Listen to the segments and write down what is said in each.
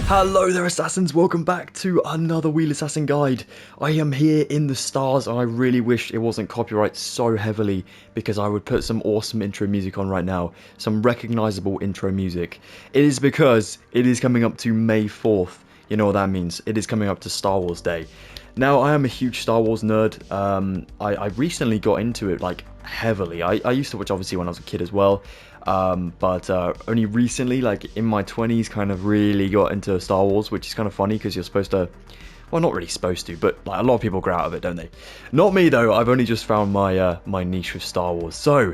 Hello there assassins, welcome back to another Wheelassassin guide. I am here in the stars and I really wish it wasn't copyright so heavily because I would put some awesome intro music on right now, some recognisable intro music. It is because it is coming up to May 4th, you know what that means, it is coming up to Star Wars Day. Now I am a huge Star Wars nerd, I recently got into it like heavily. I used to watch obviously when I was a kid as well. But only recently, like in my 20s, kind of really got into Star Wars, which is kind of funny because you're supposed to, well, not really supposed to, but like a lot of people grow out of it, don't they? Not me though. I've only just found my my niche with Star Wars. So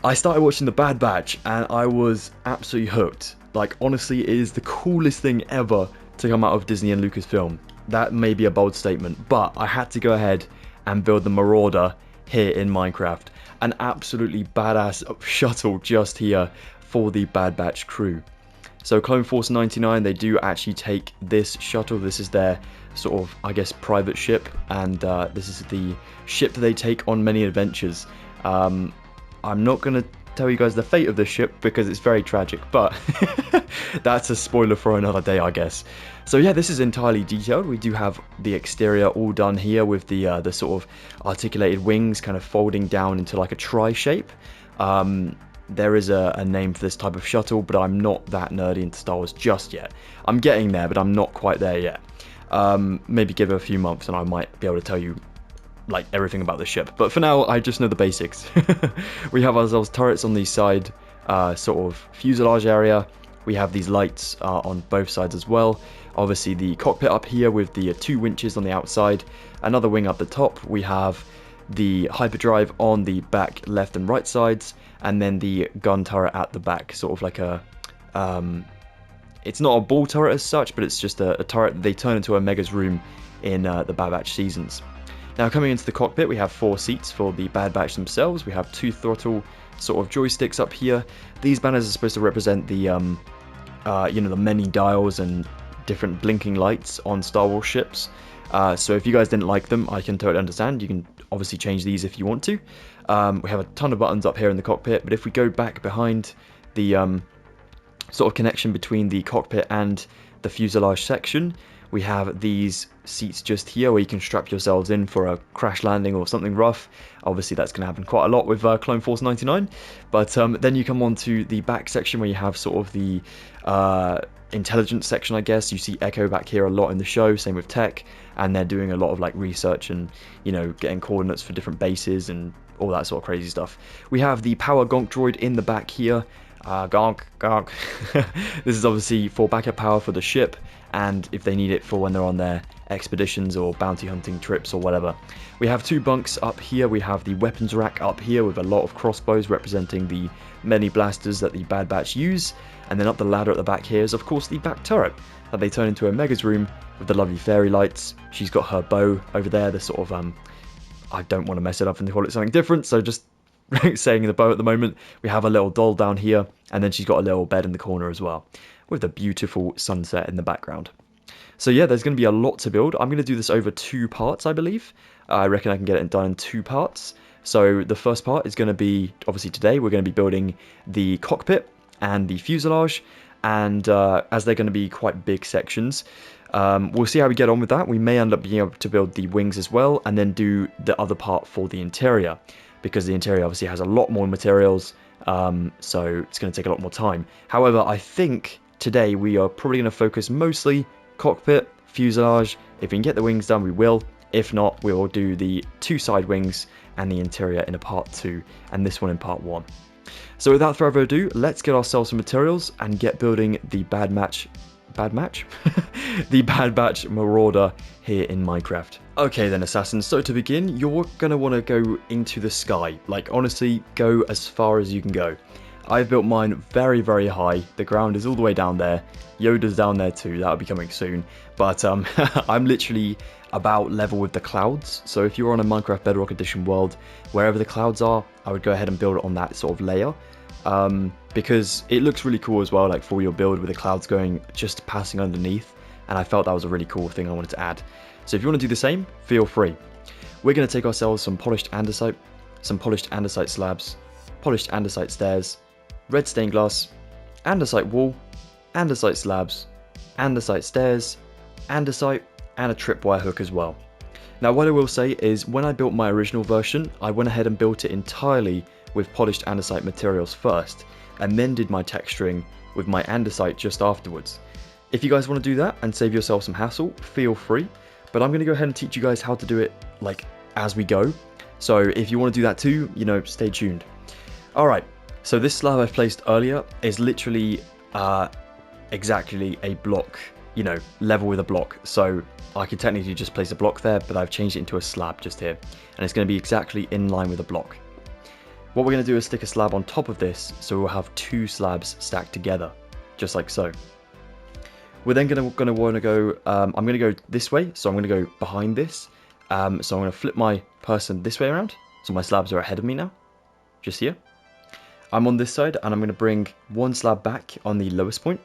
I started watching The Bad Batch, and I was absolutely hooked. Like honestly, it is the coolest thing ever to come out of Disney and Lucasfilm. That may be a bold statement, but I had to go ahead and build the Marauder here in Minecraft. An absolutely badass shuttle just here for the Bad Batch crew. So Clone Force 99, they do actually take this shuttle. This is their sort of, I guess, private ship, and this is the ship that they take on many adventures. I'm not going to tell you guys the fate of this ship because it's very tragic, but that's a spoiler for another day, I guess. So yeah, this is entirely detailed. We do have the exterior all done here with the sort of articulated wings kind of folding down into like a tri shape. There is a name for this type of shuttle, but I'm not that nerdy into Star Wars just yet. I'm getting there, but I'm not quite there yet. Maybe give it a few months and I might be able to tell you like everything about the ship, but for now I just know the basics. We have ourselves turrets on the side sort of fuselage area. We have these lights on both sides as well. Obviously the cockpit up here with the two winches on the outside, another wing up the top. We have the hyperdrive on the back left and right sides, and then the gun turret at the back, sort of like a it's not a ball turret as such, but it's just a turret that they turn into a Mega's room in the Bad Batch seasons. Now coming into the cockpit, we have 4 seats for the Bad Batch themselves. We have 2 throttle sort of joysticks up here. These banners are supposed to represent the, you know, the many dials and different blinking lights on Star Wars ships. So if you guys didn't like them, I can totally understand. You can obviously change these if you want to. We have a ton of buttons up here in the cockpit, but if we go back behind the sort of connection between the cockpit and the fuselage section, we have these seats just here where you can strap yourselves in for a crash landing or something rough. Obviously that's going to happen quite a lot with Clone Force 99. But then you come on to the back section where you have sort of the intelligence section, I guess. You see Echo back here a lot in the show, same with Tech, and they're doing a lot of like research and, you know, getting coordinates for different bases and all that sort of crazy stuff. We have the power gonk droid in the back here. Gonk, gonk. This is obviously for backup power for the ship, and if they need it for when they're on their expeditions or bounty hunting trips or whatever. We have 2 bunks up here. We have the weapons rack up here with a lot of crossbows representing the many blasters that the Bad Batch use, and then up the ladder at the back here is of course the back turret that they turn into a Mega's room with the lovely fairy lights. She's got her bow over there, the sort of I don't want to mess it up and call it something different, so just saying the bow at the moment. We have a little doll down here, and then she's got a little bed in the corner as well, with the beautiful sunset in the background. So yeah, there's going to be a lot to build. I'm going to do this over 2 parts, I believe. I reckon I can get it done in 2 parts. So the first part is going to be, obviously today, we're going to be building the cockpit and the fuselage, and as they're going to be quite big sections, we'll see how we get on with that. We may end up being able to build the wings as well, and then do the other part for the interior, because the interior obviously has a lot more materials, so it's going to take a lot more time. However, I think today we are probably going to focus mostly cockpit, fuselage. If we can get the wings done, we will. If not, we will do the 2 side wings and the interior in a part 2, and this one in part 1. So without further ado, let's get ourselves some materials and get building the Bad Batch? The Bad Batch Marauder here in Minecraft. Okay then assassins, so to begin, you're going to want to go into the sky. Like honestly, go as far as you can go. I've built mine very, very high. The ground is all the way down there. Yoda's down there too, that'll be coming soon. But I'm literally about level with the clouds. So if you're on a Minecraft Bedrock Edition world, wherever the clouds are, I would go ahead and build it on that sort of layer. Because it looks really cool as well, like for your build with the clouds going just passing underneath. And I felt that was a really cool thing I wanted to add. So if you want to do the same, feel free. We're going to take ourselves some polished andesite, some polished andesite slabs, polished andesite stairs, red stained glass, andesite wall, andesite slabs, andesite stairs, andesite, and a tripwire hook as well. Now what I will say is when I built my original version, I went ahead and built it entirely with polished andesite materials first, and then did my texturing with my andesite just afterwards. If you guys want to do that and save yourself some hassle, feel free, but I'm going to go ahead and teach you guys how to do it like as we go. So if you want to do that too, you know, stay tuned. Alright, so this slab I've placed earlier is literally exactly a block, you know, level with a block. So I could technically just place a block there, but I've changed it into a slab just here, and it's going to be exactly in line with a block. What we're going to do is stick a slab on top of this, so we'll have two slabs stacked together, just like so. We're then going to want to go, I'm going to go this way, so I'm going to go behind this. So I'm going to flip my person this way around, so my slabs are ahead of me now, just here. I'm on this side, and I'm going to bring one slab back on the lowest point,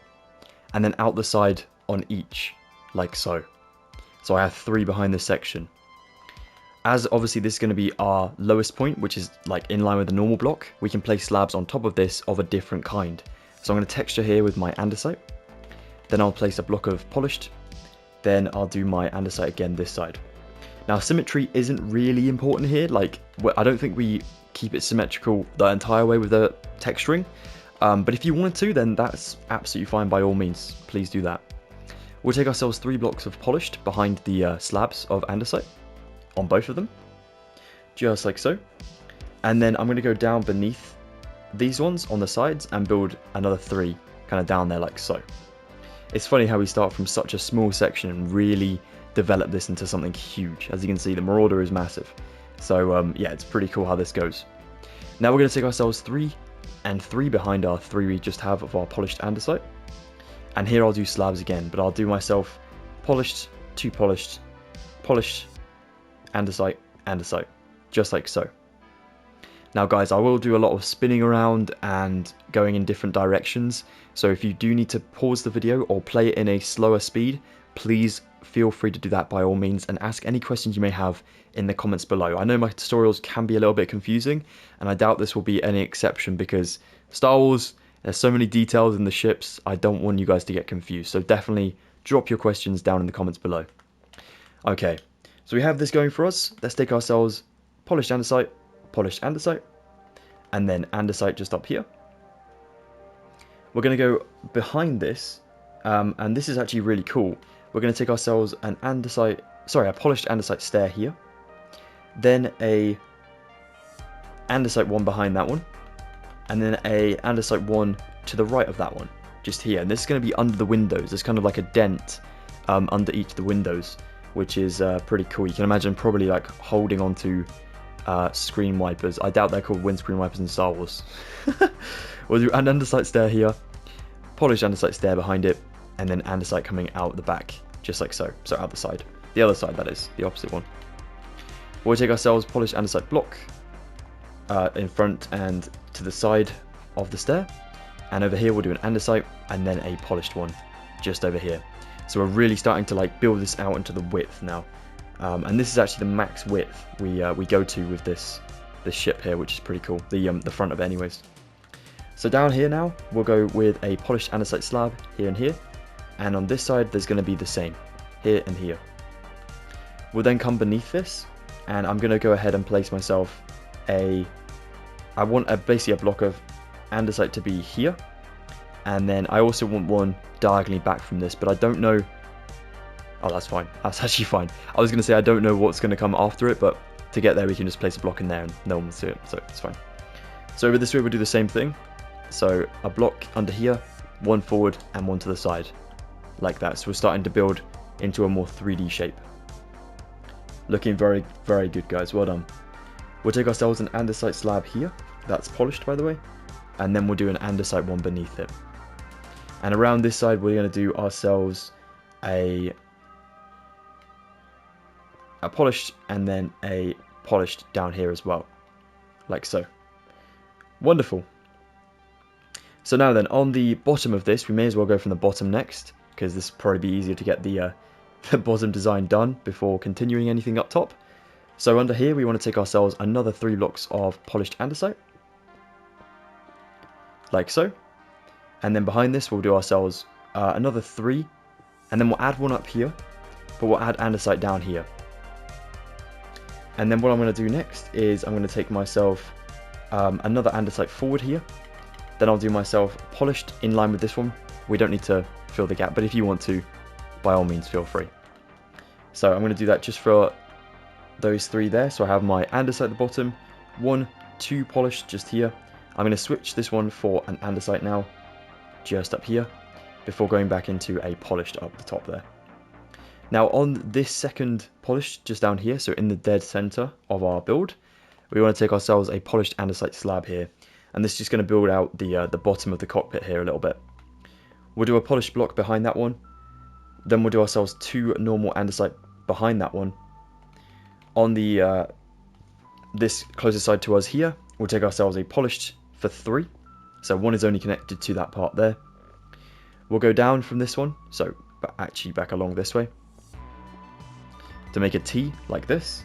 and then out the side on each, like so. So I have three behind this section. As obviously this is going to be our lowest point, which is like in line with the normal block, we can place slabs on top of this of a different kind. So I'm going to texture here with my andesite. Then I'll place a block of polished. Then I'll do my andesite again this side. Now symmetry isn't really important here. Like I don't think we keep it symmetrical the entire way with the texturing. But if you wanted to, then that's absolutely fine by all means. Please do that. We'll take ourselves 3 blocks of polished behind the slabs of andesite on both of them, just like so. And then I'm going to go down beneath these ones on the sides and build another 3 kind of down there like so. It's funny how we start from such a small section and really develop this into something huge. As you can see, the Marauder is massive. So yeah, it's pretty cool how this goes. Now we're going to take ourselves 3 and 3 behind our 3 we just have of our polished andesite. And here I'll do slabs again, but I'll do myself polished, 2 polished, polished, andesite, andesite, just like so. Now guys, I will do a lot of spinning around and going in different directions, so if you do need to pause the video or play it in a slower speed, please feel free to do that by all means, and ask any questions you may have in the comments below. I know my tutorials can be a little bit confusing, and I doubt this will be any exception, because Star Wars, there's so many details in the ships, I don't want you guys to get confused, so definitely drop your questions down in the comments below. Okay, so we have this going for us. Let's take ourselves polished andesite, and then andesite just up here. We're going to go behind this, and this is actually really cool. We're going to take ourselves an a polished andesite stair here, then a andesite one behind that one, and then a andesite one to the right of that one, just here. And this is going to be under the windows. There's kind of like a dent under each of the windows, which is pretty cool. You can imagine probably like holding onto screen wipers. I doubt they're called windscreen wipers in Star Wars. We'll do an andesite stair here, polished andesite stair behind it, and then andesite coming out the back, just like so. So out the side. The other side, that is, the opposite one. We'll take ourselves polished andesite block in front and to the side of the stair. And over here we'll do an andesite and then a polished one just over here. So we're really starting to like build this out into the width now. And this is actually the max width we go to with this ship here, which is pretty cool. The front of it anyways. So down here now, we'll go with a polished andesite slab here and here. And on this side, there's going to be the same, here and here. We'll then come beneath this, and I'm going to go ahead and place myself I want basically a block of andesite to be here. And then I also want one diagonally back from this, but I don't know. Oh, that's fine. That's actually fine. I was going to say I don't know what's going to come after it, but to get there, we can just place a block in there and no one will see it, so it's fine. So over this way, we'll do the same thing. So a block under here, one forward and one to the side, like that. So we're starting to build into a more 3D shape. Looking very, very good, guys. Well done. We'll take ourselves an andesite slab here. That's polished, by the way. And then we'll do an andesite one beneath it. And around this side, we're going to do ourselves a polished and then a polished down here as well, like so. Wonderful. So now then, on the bottom of this, we may as well go from the bottom next, because this will probably be easier to get the bottom design done before continuing anything up top. So under here, we want to take ourselves another 3 blocks of polished andesite, like so. And then behind this, we'll do ourselves another 3 And then we'll add one up here, but we'll add andesite down here. And then what I'm going to do next is I'm going to take myself another andesite forward here. Then I'll do myself polished in line with this one. We don't need to fill the gap, but if you want to, by all means, feel free. So I'm going to do that just for those three there. So I have my andesite at the bottom, 1, 2 polished just here. I'm going to switch this one for an andesite now, just up here, before going back into a polished up the top there. Now on this second polished just down here, so in the dead center of our build, we want to take ourselves a polished andesite slab here. And this is just going to build out the bottom of the cockpit here a little bit. We'll do a polished block behind that one. Then we'll do ourselves 2 normal andesite behind that one. On the this closest side to us here, we'll take ourselves a polished for 3. So one is only connected to that part there. We'll go down from this one, so actually back along this way, to make a T like this.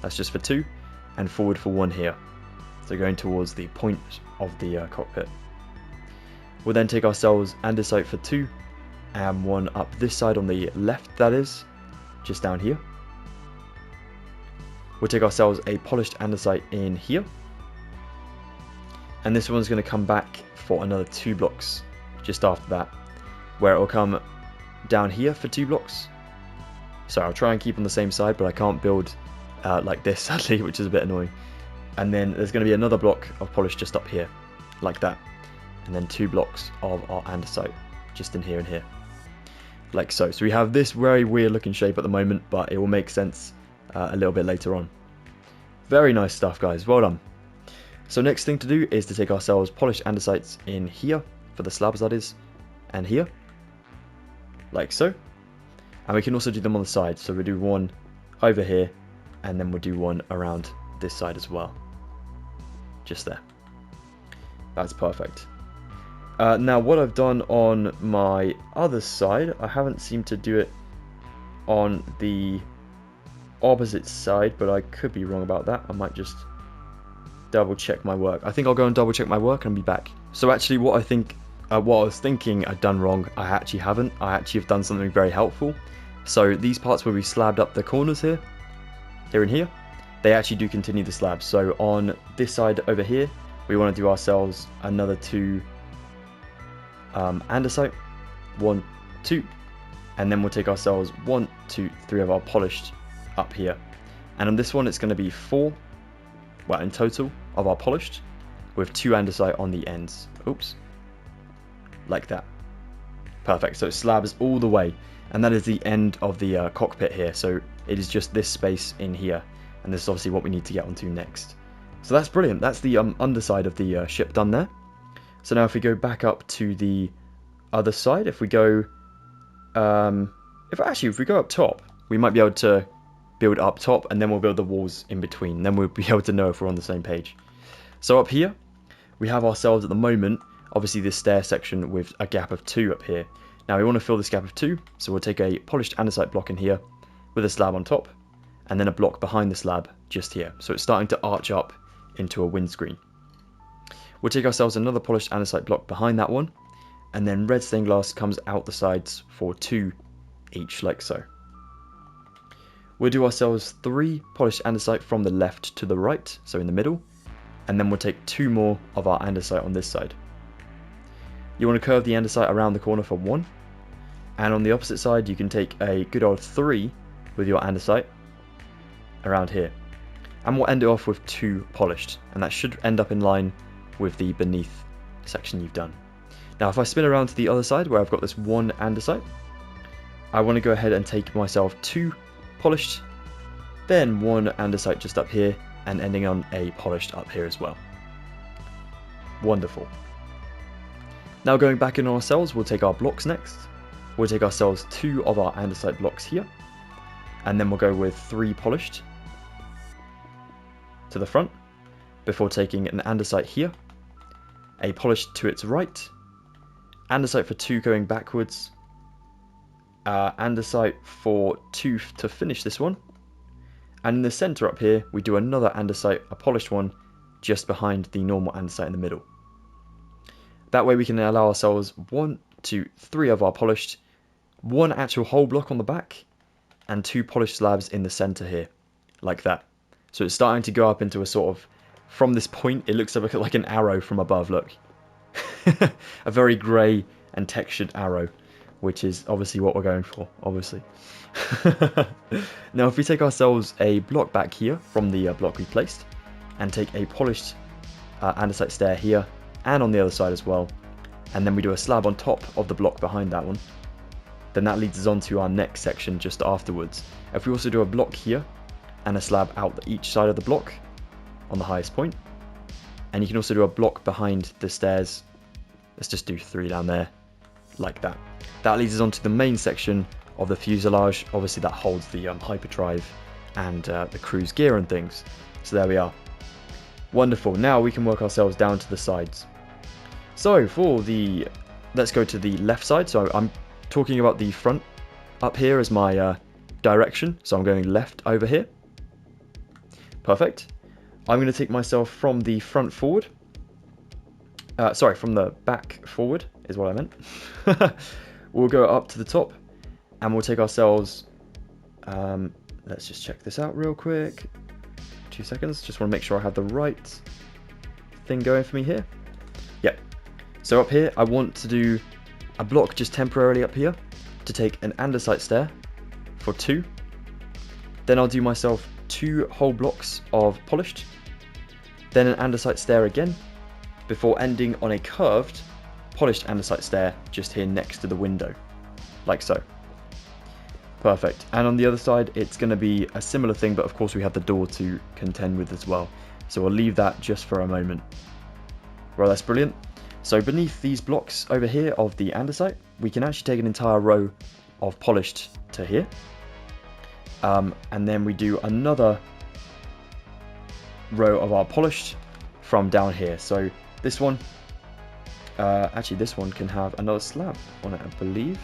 That's just for 2, and forward for 1 here. So going towards the point of the cockpit. We'll then take ourselves andesite for 2, and 1 up this side on the left, that is, just down here. We'll take ourselves a polished andesite in here. And this one's going to come back for another 2 blocks just after that, where it will come down here for 2 blocks. So I'll try and keep on the same side, but I can't build like this sadly, which is a bit annoying. And then there's going to be another block of polish just up here, like that. And then 2 blocks of our andesite just in here and here, like so. So we have this very weird looking shape at the moment, but it will make sense a little bit later on. Very nice stuff, guys. Well done. So next thing to do is to take ourselves polished andesites in here, for the slabs that is, and here, like so. And we can also do them on the side. So we'll do one over here, and then we'll do one around this side as well. Just there. That's perfect. Now what I've done on my other side, I haven't seemed to do it on the opposite side, but I could be wrong about that. I might just double check my work. I think I'll go and double check my work and be back. So actually what I was thinking I'd done wrong, I actually haven't. I actually have done something very helpful. So these parts where we slabbed up the corners here and here, they actually do continue the slabs. So on this side over here, we want to do ourselves another 2 andesite, 1, 2, and then we'll take ourselves 1, 2, 3 of our polished up here. And on this one, it's going to be 4, well, in total of our polished, with 2 andesite on the ends. Oops, like that. Perfect. So it slabs all the way, and that is the end of the cockpit here. So it is just this space in here. And this is obviously what we need to get onto next. So that's brilliant. That's the underside of the ship done there. So now if we go back up to the other side, if we go, if we go up top, we might be able to build up top, and then we'll build the walls in between. Then we'll be able to know if we're on the same page. So up here, we have ourselves at the moment, obviously this stair section with a gap of 2 up here. Now we want to fill this gap of 2, so we'll take a polished andesite block in here with a slab on top, and then a block behind the slab just here. So it's starting to arch up into a windscreen. We'll take ourselves another polished andesite block behind that one, and then red stained glass comes out the sides for 2 each, like so. We'll do ourselves 3 polished andesite from the left to the right, so in the middle, and then we'll take 2 more of our andesite on this side. You want to curve the andesite around the corner for 1, and on the opposite side you can take a good old 3 with your andesite around here, and we'll end it off with 2 polished, and that should end up in line with the beneath section you've done. Now if I spin around to the other side where I've got this 1 andesite, I want to go ahead and take myself 2 polished, then 1 andesite just up here, and ending on a polished up here as well. Wonderful. Now going back in on ourselves, we'll take our blocks next. We'll take ourselves 2 of our andesite blocks here, and then we'll go with 3 polished to the front, before taking an andesite here, a polished to its right, andesite for 2 going backwards, andesite for 2 to finish this one, and in the center up here we do another andesite, a polished one, just behind the normal andesite in the middle. That way we can allow ourselves 1, 2, 3 of our polished one actual whole block on the back, and 2 polished slabs in the center here, like that. So it's starting to go up into a sort of, from this point, it looks like an arrow from above, look. A very grey and textured arrow, which is obviously what we're going for, obviously. Now if we take ourselves a block back here from the block we placed, and take a polished andesite stair here, and on the other side as well, and then we do a slab on top of the block behind that one, then that leads us on to our next section just afterwards. If we also do a block here, and a slab out each side of the block, on the highest point, and you can also do a block behind the stairs, let's just do 3 down there, like that. That leads us on to the main section of the fuselage, obviously that holds the hyperdrive and the crew's gear and things. So there we are. Wonderful, now we can work ourselves down to the sides. So for the, let's go to the left side, so I'm talking about the front up here as my direction, so I'm going left over here. Perfect. I'm going to take myself from the front forward, sorry, from the back forward is what I meant. We'll go up to the top, and we'll take ourselves, let's just check this out real quick, 2 seconds, just want to make sure I have the right thing going for me here. Yep, so up here I want to do a block just temporarily up here, to take an andesite stair for 2, then I'll do myself 2 whole blocks of polished, then an andesite stair again, before ending on a curved polished andesite stair just here next to the window, like so. Perfect. And on the other side it's going to be a similar thing, but of course we have the door to contend with as well, so we'll leave that just for a moment. Well, that's brilliant. So beneath these blocks over here of the andesite, we can actually take an entire row of polished to here, and then we do another row of our polished from down here. So this one, actually this one can have another slab on it, I believe.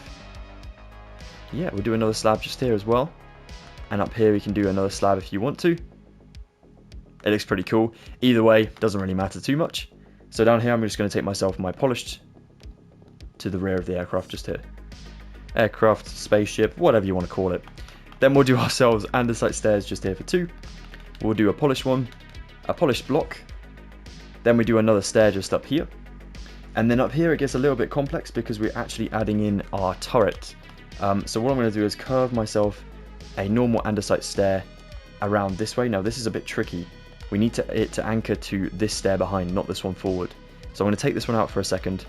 Yeah, we'll do another slab just here as well, and up here we can do another slab if you want to. It looks pretty cool. Either way, doesn't really matter too much. So down here I'm just going to take myself my polished to the rear of the aircraft just here. Aircraft, spaceship, whatever you want to call it. Then we'll do ourselves andesite stairs just here for 2. We'll do a polished one, a polished block, then we do another stair just up here. And then up here it gets a little bit complex because we're actually adding in our turret. So what I'm going to do is curve myself a normal andesite stair around this way. Now this is a bit tricky. We need it to anchor to this stair behind, not this one forward. So I'm going to take this one out for a second,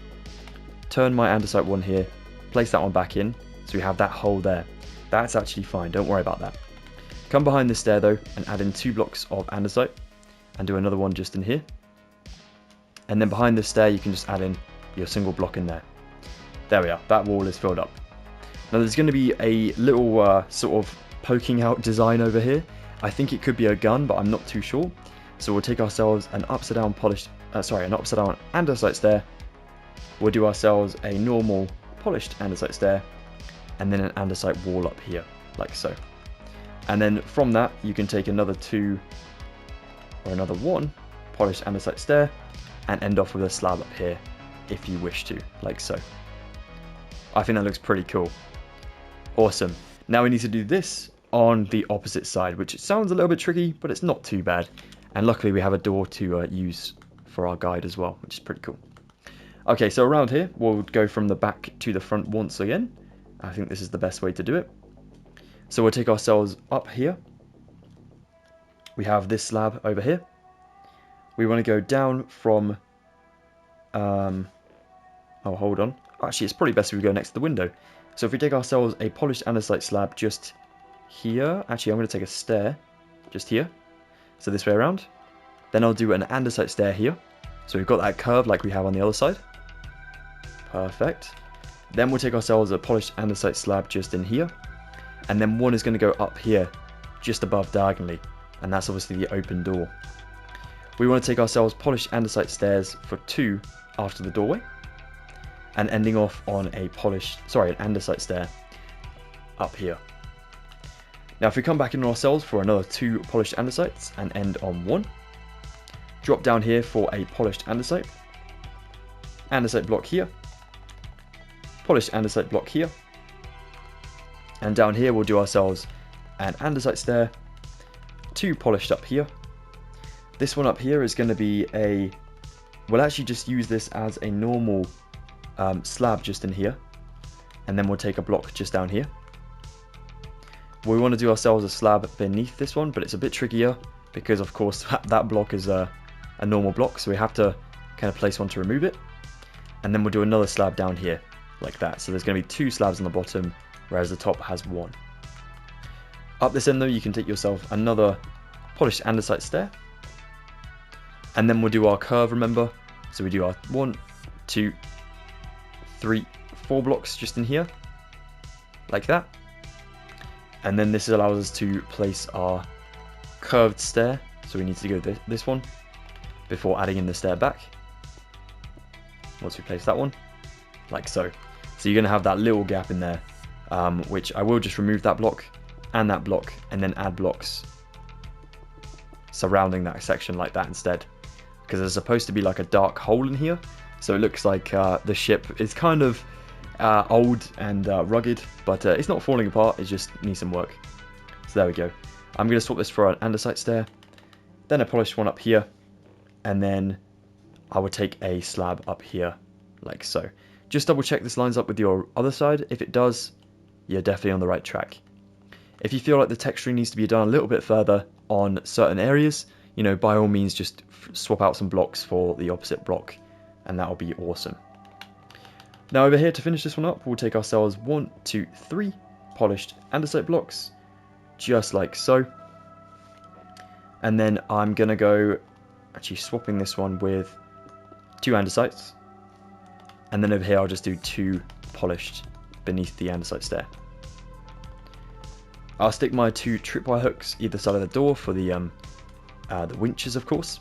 turn my andesite one here, place that one back in, so we have that hole there. That's actually fine, don't worry about that. Come behind this stair though, and add in 2 blocks of andesite, and do another one just in here. And then behind this stair you can just add in your single block in there. There we are, that wall is filled up. Now there's going to be a little sort of poking out design over here. I think it could be a gun, but I'm not too sure. So we'll take ourselves an upside down polished, an upside down andesite stair. We'll do ourselves a normal polished andesite stair, and then an andesite wall up here, like so. And then from that you can take another 2 or another 1 polished andesite stair, and end off with a slab up here if you wish to, like so. I think that looks pretty cool. Awesome. Now we need to do this on the opposite side, which sounds a little bit tricky, but it's not too bad. And luckily we have a door to use for our guide as well, which is pretty cool. Okay, so around here we'll go from the back to the front once again. I think this is the best way to do it. So we'll take ourselves up here. We have this slab over here. We want to go down from oh, hold on. Actually, it's probably best if we go next to the window. So if we take ourselves a polished andesite slab just here, actually I'm going to take a stair just here, so this way around. Then I'll do an andesite stair here, so we've got that curve like we have on the other side. Perfect. Then we'll take ourselves a polished andesite slab just in here, and then one is going to go up here just above diagonally, and that's obviously the open door. We want to take ourselves polished andesite stairs for 2 after the doorway, and ending off on a an andesite stair up here. Now if we come back in ourselves for another 2 polished andesites and end on 1, drop down here for a polished andesite block here, polished andesite block here, And down here we'll do ourselves an andesite stair, 2 polished up here. This one up here is going to be a, we'll actually just use this as a normal slab just in here, and then we'll take a block just down here. We want to do ourselves a slab beneath this one, but it's a bit trickier because of course that block is a normal block, so we have to kind of place one to remove it. And then we'll do another slab down here like that, so there's going to be 2 slabs on the bottom, whereas the top has 1. Up this end though, you can take yourself another polished andesite stair, and then we'll do our curve, remember, so we do our 1, 2, 3, 4 blocks just in here like that. And then this allows us to place our curved stair, so we need to go this one before adding in the stair back. Once we place that one, like so. So you're going to have that little gap in there, which I will just remove that block and that block, and then add blocks surrounding that section like that instead. Because there's supposed to be like a dark hole in here, so it looks like the ship is kind of old and rugged, but it's not falling apart, it just needs some work. So there we go. I'm going to swap this for an andesite stair, then a polished one up here, and then I would take a slab up here, like so. Just double check this lines up with your other side. If it does, you're definitely on the right track. If you feel like the texturing needs to be done a little bit further on certain areas, you know, by all means just swap out some blocks for the opposite block, and that'll be awesome. Now over here, to finish this one up, we'll take ourselves 1, 2, 3 polished andesite blocks, just like so. And then I'm going to go, actually swapping this one with 2 andesites. And then over here I'll just do 2 polished beneath the andesite stair. I'll stick my 2 tripwire hooks either side of the door for the winches, of course.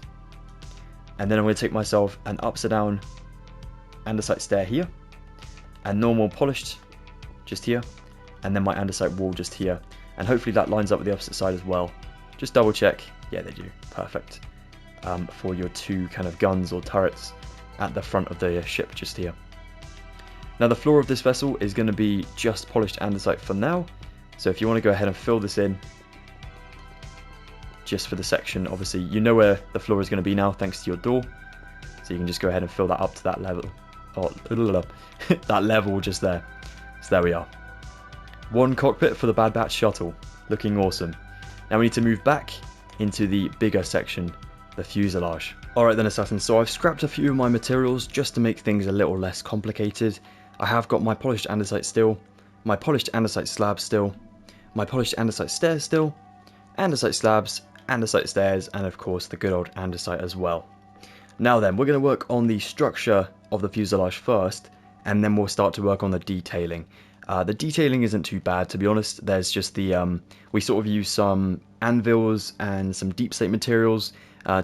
And then I'm going to take myself an upside down andesite stair here, and normal polished just here, and then my andesite wall just here. And hopefully that lines up with the opposite side as well. Just double check. Yeah, they do. Perfect. For your 2 kind of guns or turrets at the front of the ship just here. Now the floor of this vessel is going to be just polished andesite for now, so if you want to go ahead and fill this in just for the section, obviously you know where the floor is going to be now thanks to your door, so you can just go ahead and fill that up to that level. Oh, that level just there. So there we are. 1 cockpit for the Bad Batch shuttle, looking awesome. Now we need to move back into the bigger section, the fuselage. Alright then, Assassins, so I've scrapped a few of my materials just to make things a little less complicated. I have got my polished andesite still, my polished andesite slab still, my polished andesite stairs still, andesite slabs, andesite stairs, and of course the good old andesite as well. Now then, we're going to work on the structure of the fuselage first, and then we'll start to work on the detailing. The detailing isn't too bad, to be honest. There's just the, we sort of use some anvils and some deep slate materials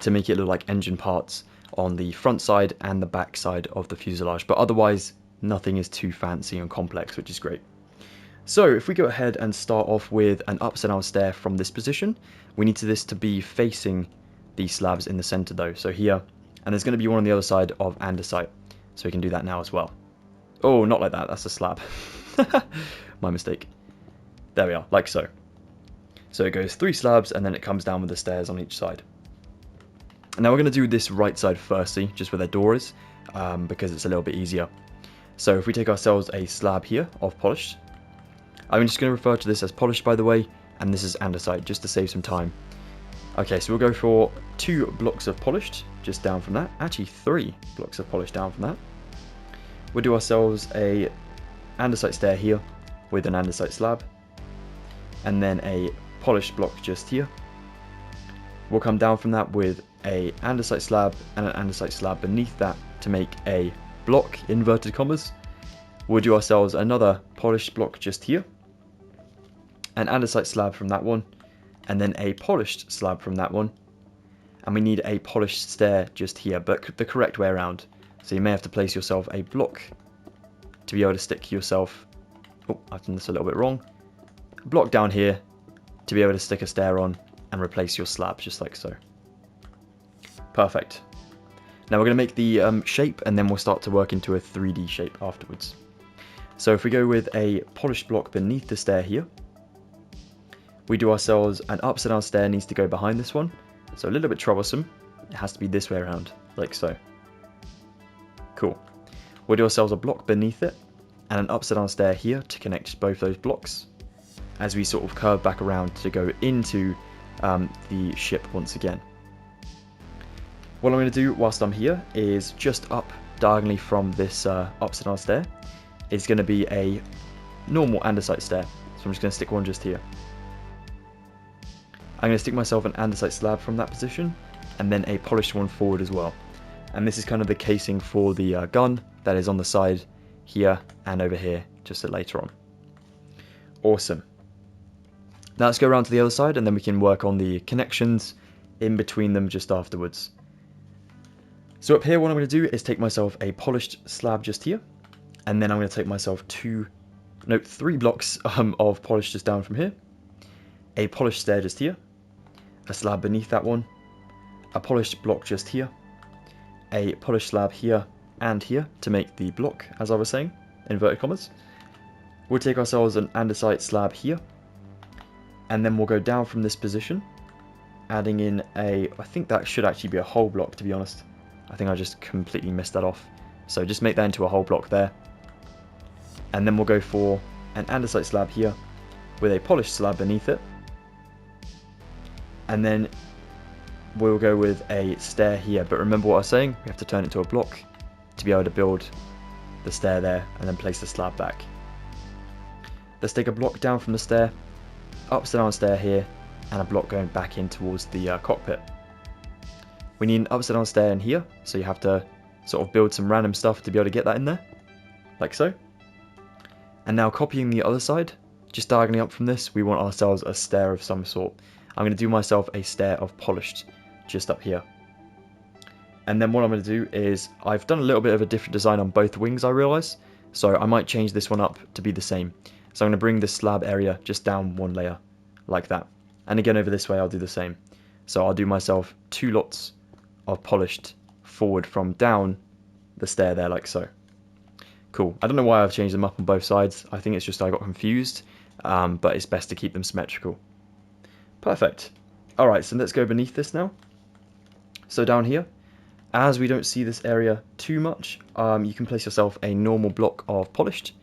to make it look like engine parts on the front side and the back side of the fuselage, but otherwise nothing is too fancy and complex, which is great. So if we go ahead and start off with an upside down stair from this position, we need this to be facing these slabs in the center though, so here, and there's going to be one on the other side of andesite, so we can do that now as well. Oh, not like that, that's a slab. My mistake. There we are, like so. So it goes 3 slabs and then it comes down with the stairs on each side. Now we're going to do this right side firstly, just where their door is, because it's a little bit easier. So if we take ourselves a slab here of polished, I'm just going to refer to this as polished by the way, and this is andesite, just to save some time. Okay, so we'll go for 2 blocks of polished, just down from that. Actually 3 blocks of polished down from that. We'll do ourselves a andesite stair here with an andesite slab, and then a polished block just here. We'll come down from that with a andesite slab and an andesite slab beneath that to make a block, inverted commas. We'll do ourselves another polished block just here, an andesite slab from that one, and then a polished slab from that one, and we need a polished stair just here, but the correct way around. So you may have to place yourself a block to be able to stick yourself, oh, I've done this a little bit wrong, a block down here to be able to stick a stair on and replace your slab, just like so. Perfect. Now we're going to make the shape, and then we'll start to work into a 3D shape afterwards. So if we go with a polished block beneath the stair here, we do ourselves an upside down stair needs to go behind this one. So a little bit troublesome. It has to be this way around, like so. Cool. We'll do ourselves a block beneath it and an upside down stair here to connect both those blocks as we sort of curve back around to go into the ship once again. What I'm going to do whilst I'm here is just up diagonally from this upside down stair is going to be a normal andesite stair. So I'm just going to stick one just here. I'm going to stick myself an andesite slab from that position and then a polished one forward as well. And this is kind of the casing for the gun that is on the side here and over here just later on. Awesome. Now let's go around to the other side and then we can work on the connections in between them just afterwards. So up here what I'm going to do is take myself a polished slab just here, and then I'm going to take myself 3 blocks of polish just down from here, a polished stair just here, a slab beneath that one, a polished block just here, a polished slab here and here to make the block, as I was saying, inverted commas. We'll take ourselves an andesite slab here, and then we'll go down from this position, adding in I think that should actually be a whole block, to be honest. I think I just completely missed that off. So just make that into a whole block there. And then we'll go for an andesite slab here with a polished slab beneath it. And then we'll go with a stair here. But remember what I was saying, we have to turn it to a block to be able to build the stair there and then place the slab back. Let's take a block down from the stair, upside down stair here, and a block going back in towards the cockpit. We need an upside down stair in here, so you have to sort of build some random stuff to be able to get that in there, like so. And now copying the other side, just diagonally up from this, we want ourselves a stair of some sort. I'm going to do myself a stair of polished, just up here. And then what I'm going to do is, I've done a little bit of a different design on both wings I realise, so I might change this one up to be the same. So I'm going to bring this slab area just down one layer, like that. And again over this way I'll do the same. So I'll do myself 2 lots of polished forward from down the stair there, like so. Cool. I don't know why I've changed them up on both sides. I think it's just I got confused, but it's best to keep them symmetrical. Perfect. Alright, so let's go beneath this now. So down here, as we don't see this area too much, you can place yourself a normal block of polished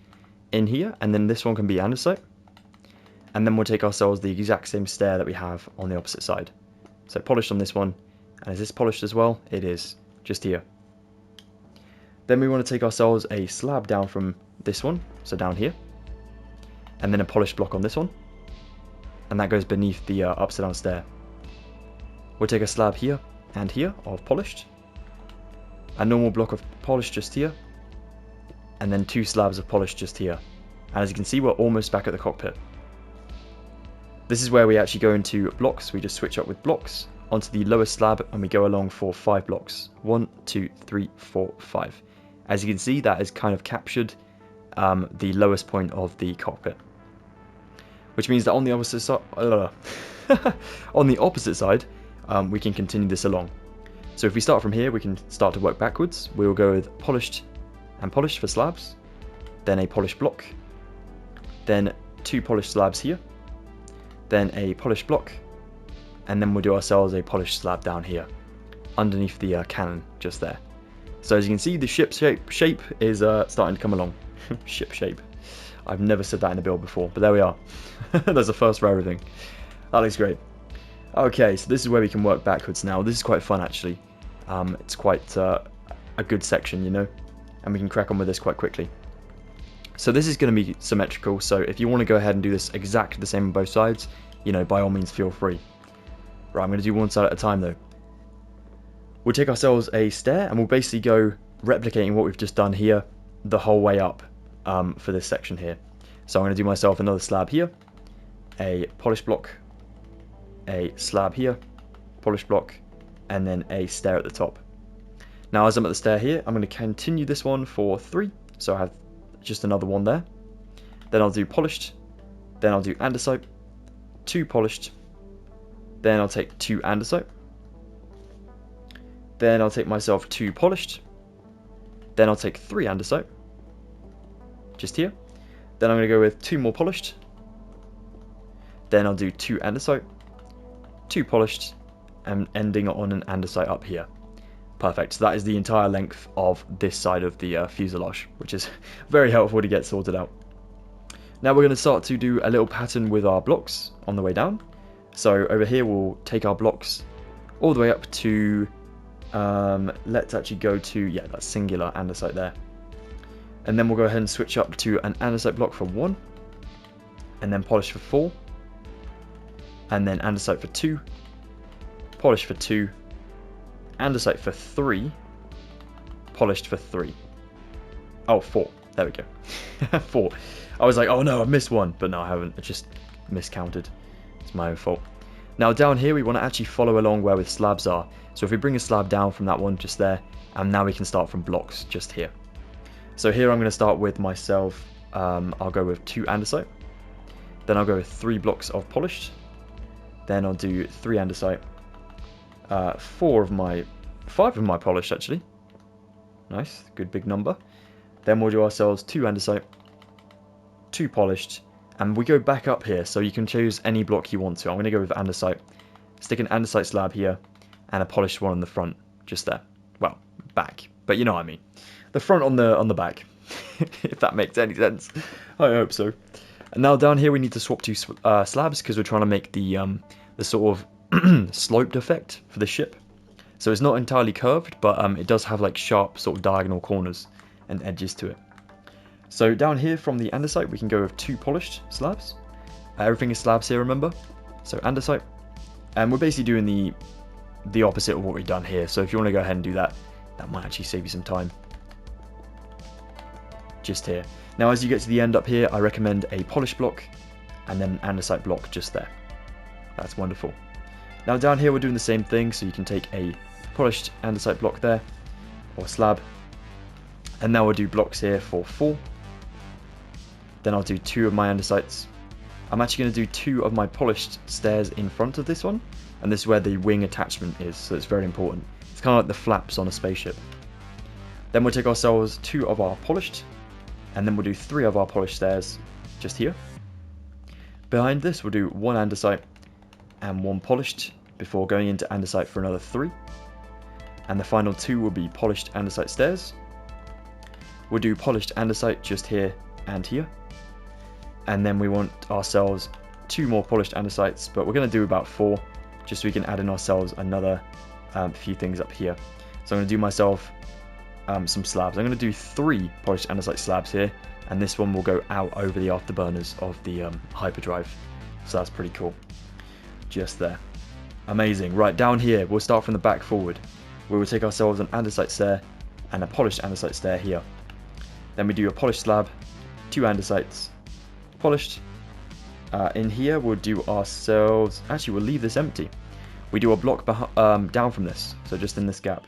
in here, and then this one can be andesite. And then we'll take ourselves the exact same stair that we have on the opposite side. So polished on this one, and is this polished as well? It is, just here. Then we want to take ourselves a slab down from this one, so down here, and then a polished block on this one, and that goes beneath the upside down stair. We'll take a slab here and here of polished, a normal block of polished just here, and then 2 slabs of polished just here. And as you can see, we're almost back at the cockpit. This is where we actually go into blocks. We just switch up with blocks onto the lowest slab and we go along for 5 blocks. 1, 2, 3, 4, 5. As you can see, that has kind of captured the lowest point of the cockpit. Which means that on the opposite side, we can continue this along. So if we start from here, we can start to work backwards. We will go with polished and polished for slabs, then a polished block, then 2 polished slabs here, then a polished block, and then we'll do ourselves a polished slab down here, underneath the cannon, just there. So as you can see, the ship shape is starting to come along. Ship shape. I've never said that in a build before, but there we are. There's a first for everything. That looks great. Okay, so this is where we can work backwards now. This is quite fun, actually. It's quite a good section, you know, and we can crack on with this quite quickly. So this is going to be symmetrical, so if you want to go ahead and do this exactly the same on both sides, you know, by all means feel free. Right, I'm going to do one side at a time though. We'll take ourselves a stair and we'll basically go replicating what we've just done here the whole way up for this section here. So I'm going to do myself another slab here, a polished block, a slab here, polished block, and then a stair at the top. Now as I'm at the stair here, I'm going to continue this one for 3, so I have just another one there. Then I'll do polished, then I'll do andesite, 2 polished, then I'll take 2 andesite, then I'll take myself 2 polished, then I'll take 3 andesite, just here, Then I'm going to go with 2 more polished. Then I'll do 2 andesite, 2 polished, and ending on an andesite up here. Perfect. So that is the entire length of this side of the fuselage, which is very helpful to get sorted out. Now we're going to start to do a little pattern with our blocks on the way down. So over here we'll take our blocks all the way up to, let's actually go to, yeah, that singular andesite there. And then we'll go ahead and switch up to an andesite block for 1, and then polish for 4, and then andesite for 2, polish for 2, andesite for 3, polished for 3. Oh, 4. There we go. 4. I was like, oh no, I missed one. But no, I haven't. I just miscounted. It's my own fault. Now down here, we want to actually follow along where the slabs are. So if we bring a slab down from that one just there, and now we can start from blocks just here. So here I'm going to start with myself. I'll go with 2 andesite. Then I'll go with 3 blocks of polished. Then I'll do 3 andesite. 5 of my polished actually. Nice, good big number. Then we'll do ourselves 2 andesite, 2 polished, and we go back up here, so you can choose any block you want to. I'm going to go with andesite, stick an andesite slab here, and a polished one on the front, just there. Well, back, but you know what I mean. The front on the back, if that makes any sense. I hope so. And now down here we need to swap to slabs, because we're trying to make the sort of sloped effect for the ship. So it's not entirely curved, but it does have like sharp sort of diagonal corners and edges to it. So down here from the andesite we can go with 2 polished slabs. Everything is slabs here, remember? So andesite, and we're basically doing the opposite of what we've done here. So if you want to go ahead and do that, that might actually save you some time. Just here. Now as you get to the end up here, I recommend a polished block and then an andesite block just there. That's wonderful. Now down here we're doing the same thing, so you can take a polished andesite block there, or slab, and now we'll do blocks here for 4. Then I'll do 2 of my andesites. I'm actually going to do 2 of my polished stairs in front of this one, and this is where the wing attachment is, so it's very important. It's kind of like the flaps on a spaceship. Then we'll take ourselves 2 of our polished, and then we'll do 3 of our polished stairs just here. Behind this we'll do 1 andesite and 1 polished before going into andesite for another 3. And the final 2 will be polished andesite stairs. We'll do polished andesite just here and here. And then we want ourselves 2 more polished andesites, but we're going to do about 4, just so we can add in ourselves another few things up here. So I'm going to do myself some slabs. I'm going to do 3 polished andesite slabs here, and this one will go out over the afterburners of the hyperdrive. So that's pretty cool. Just there. Amazing. Right, down here, we'll start from the back forward. We will take ourselves an andesite stair and a polished andesite stair here. Then we do a polished slab, 2 andesites, polished. In here, we'll do ourselves... Actually, we'll leave this empty. We do a block down from this, so just in this gap.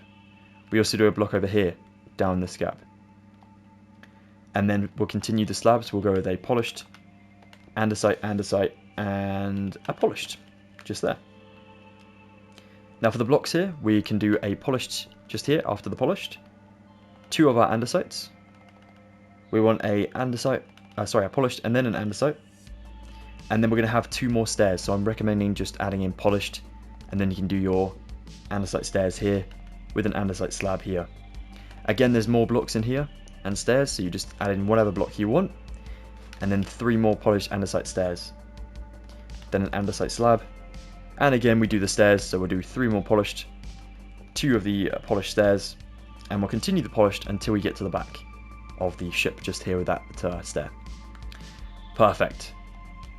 We also do a block over here, down this gap. And then we'll continue the slabs. We'll go with a polished, andesite, andesite, and a polished. Just there. Now for the blocks here, we can do a polished just here after the polished. 2 of our andesites. We want a andesite, a polished and then an andesite. And then we're going to have 2 more stairs, so I'm recommending just adding in polished, and then you can do your andesite stairs here with an andesite slab here. Again, there's more blocks in here and stairs, so you just add in whatever block you want, and then 3 more polished andesite stairs. Then an andesite slab, and again we do the stairs, so we'll do 3 more polished, 2 of the polished stairs, and we'll continue the polished until we get to the back of the ship just here with that stair. Perfect.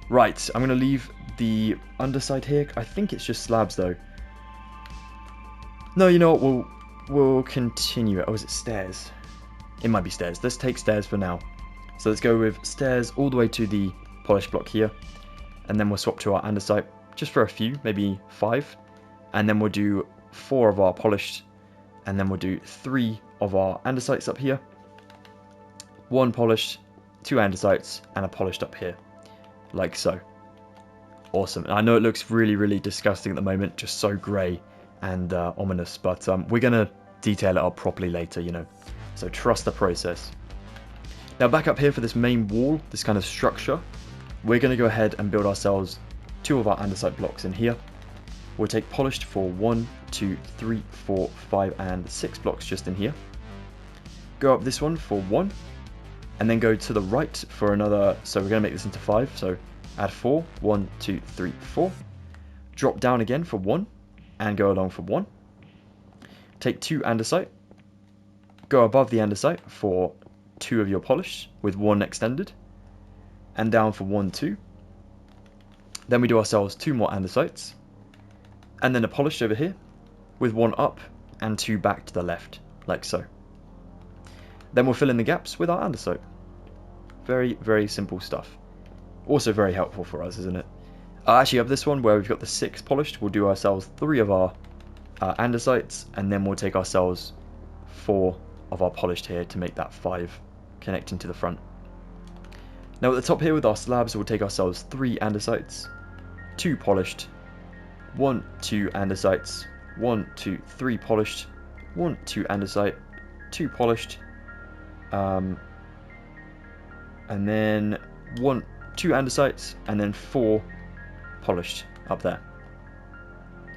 Right, I'm going to leave the underside here. I think it's just slabs though. No, you know what, we'll continue it. Oh, is it stairs? It might be stairs. Let's take stairs for now. So let's go with stairs all the way to the polished block here, and then we'll swap to our andesite just for a few, maybe 5, and then we'll do 4 of our polished, and then we'll do 3 of our andesites up here, 1 polished, 2 andesites, and a polished up here, like so. Awesome. I know it looks really, really disgusting at the moment, just so grey and ominous, but we're going to detail it up properly later, you know, so trust the process. Now back up here for this main wall, this kind of structure, we're going to go ahead and build ourselves 2 of our andesite blocks in here. We'll take polished for 1, 2, 3, 4, 5 and 6 blocks just in here. Go up this one for 1, and then go to the right for another, so we're going to make this into 5, so add 4, 1, 2, 3, 4. Drop down again for 1, and go along for 1. Take 2 andesite, go above the andesite for 2 of your polished with 1 extended, and down for 1, 2. Then we do ourselves 2 more andesites, and then a polished over here with 1 up and 2 back to the left, like so. Then we'll fill in the gaps with our andesite. Very, very simple stuff. Also very helpful for us, isn't it? Actually, of this one where we've got the 6 polished, we'll do ourselves 3 of our andesites, and then we'll take ourselves 4 of our polished here to make that 5 connecting to the front. Now at the top here with our slabs, we'll take ourselves 3 andesites, 2 polished, 1, 2 andesites, 1, 2, 3 polished, 1, 2 andesite, 2 polished, and then 1, 2 andesites, and then 4 polished up there.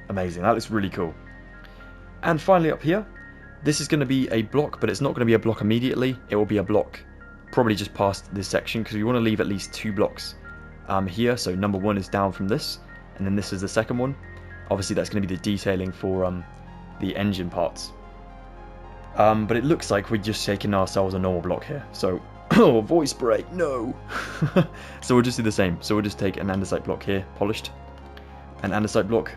Amazing, that looks really cool. And finally up here, this is going to be a block, but it's not going to be a block immediately. It will be a block probably just past this section, because we want to leave at least 2 blocks here. So number 1 is down from this, and then this is the second one. Obviously that's going to be the detailing for the engine parts. But it looks like we're just taking ourselves a normal block here. So, oh, voice break, no! So we'll just do the same. So we'll just take an andesite block here, polished. An andesite block,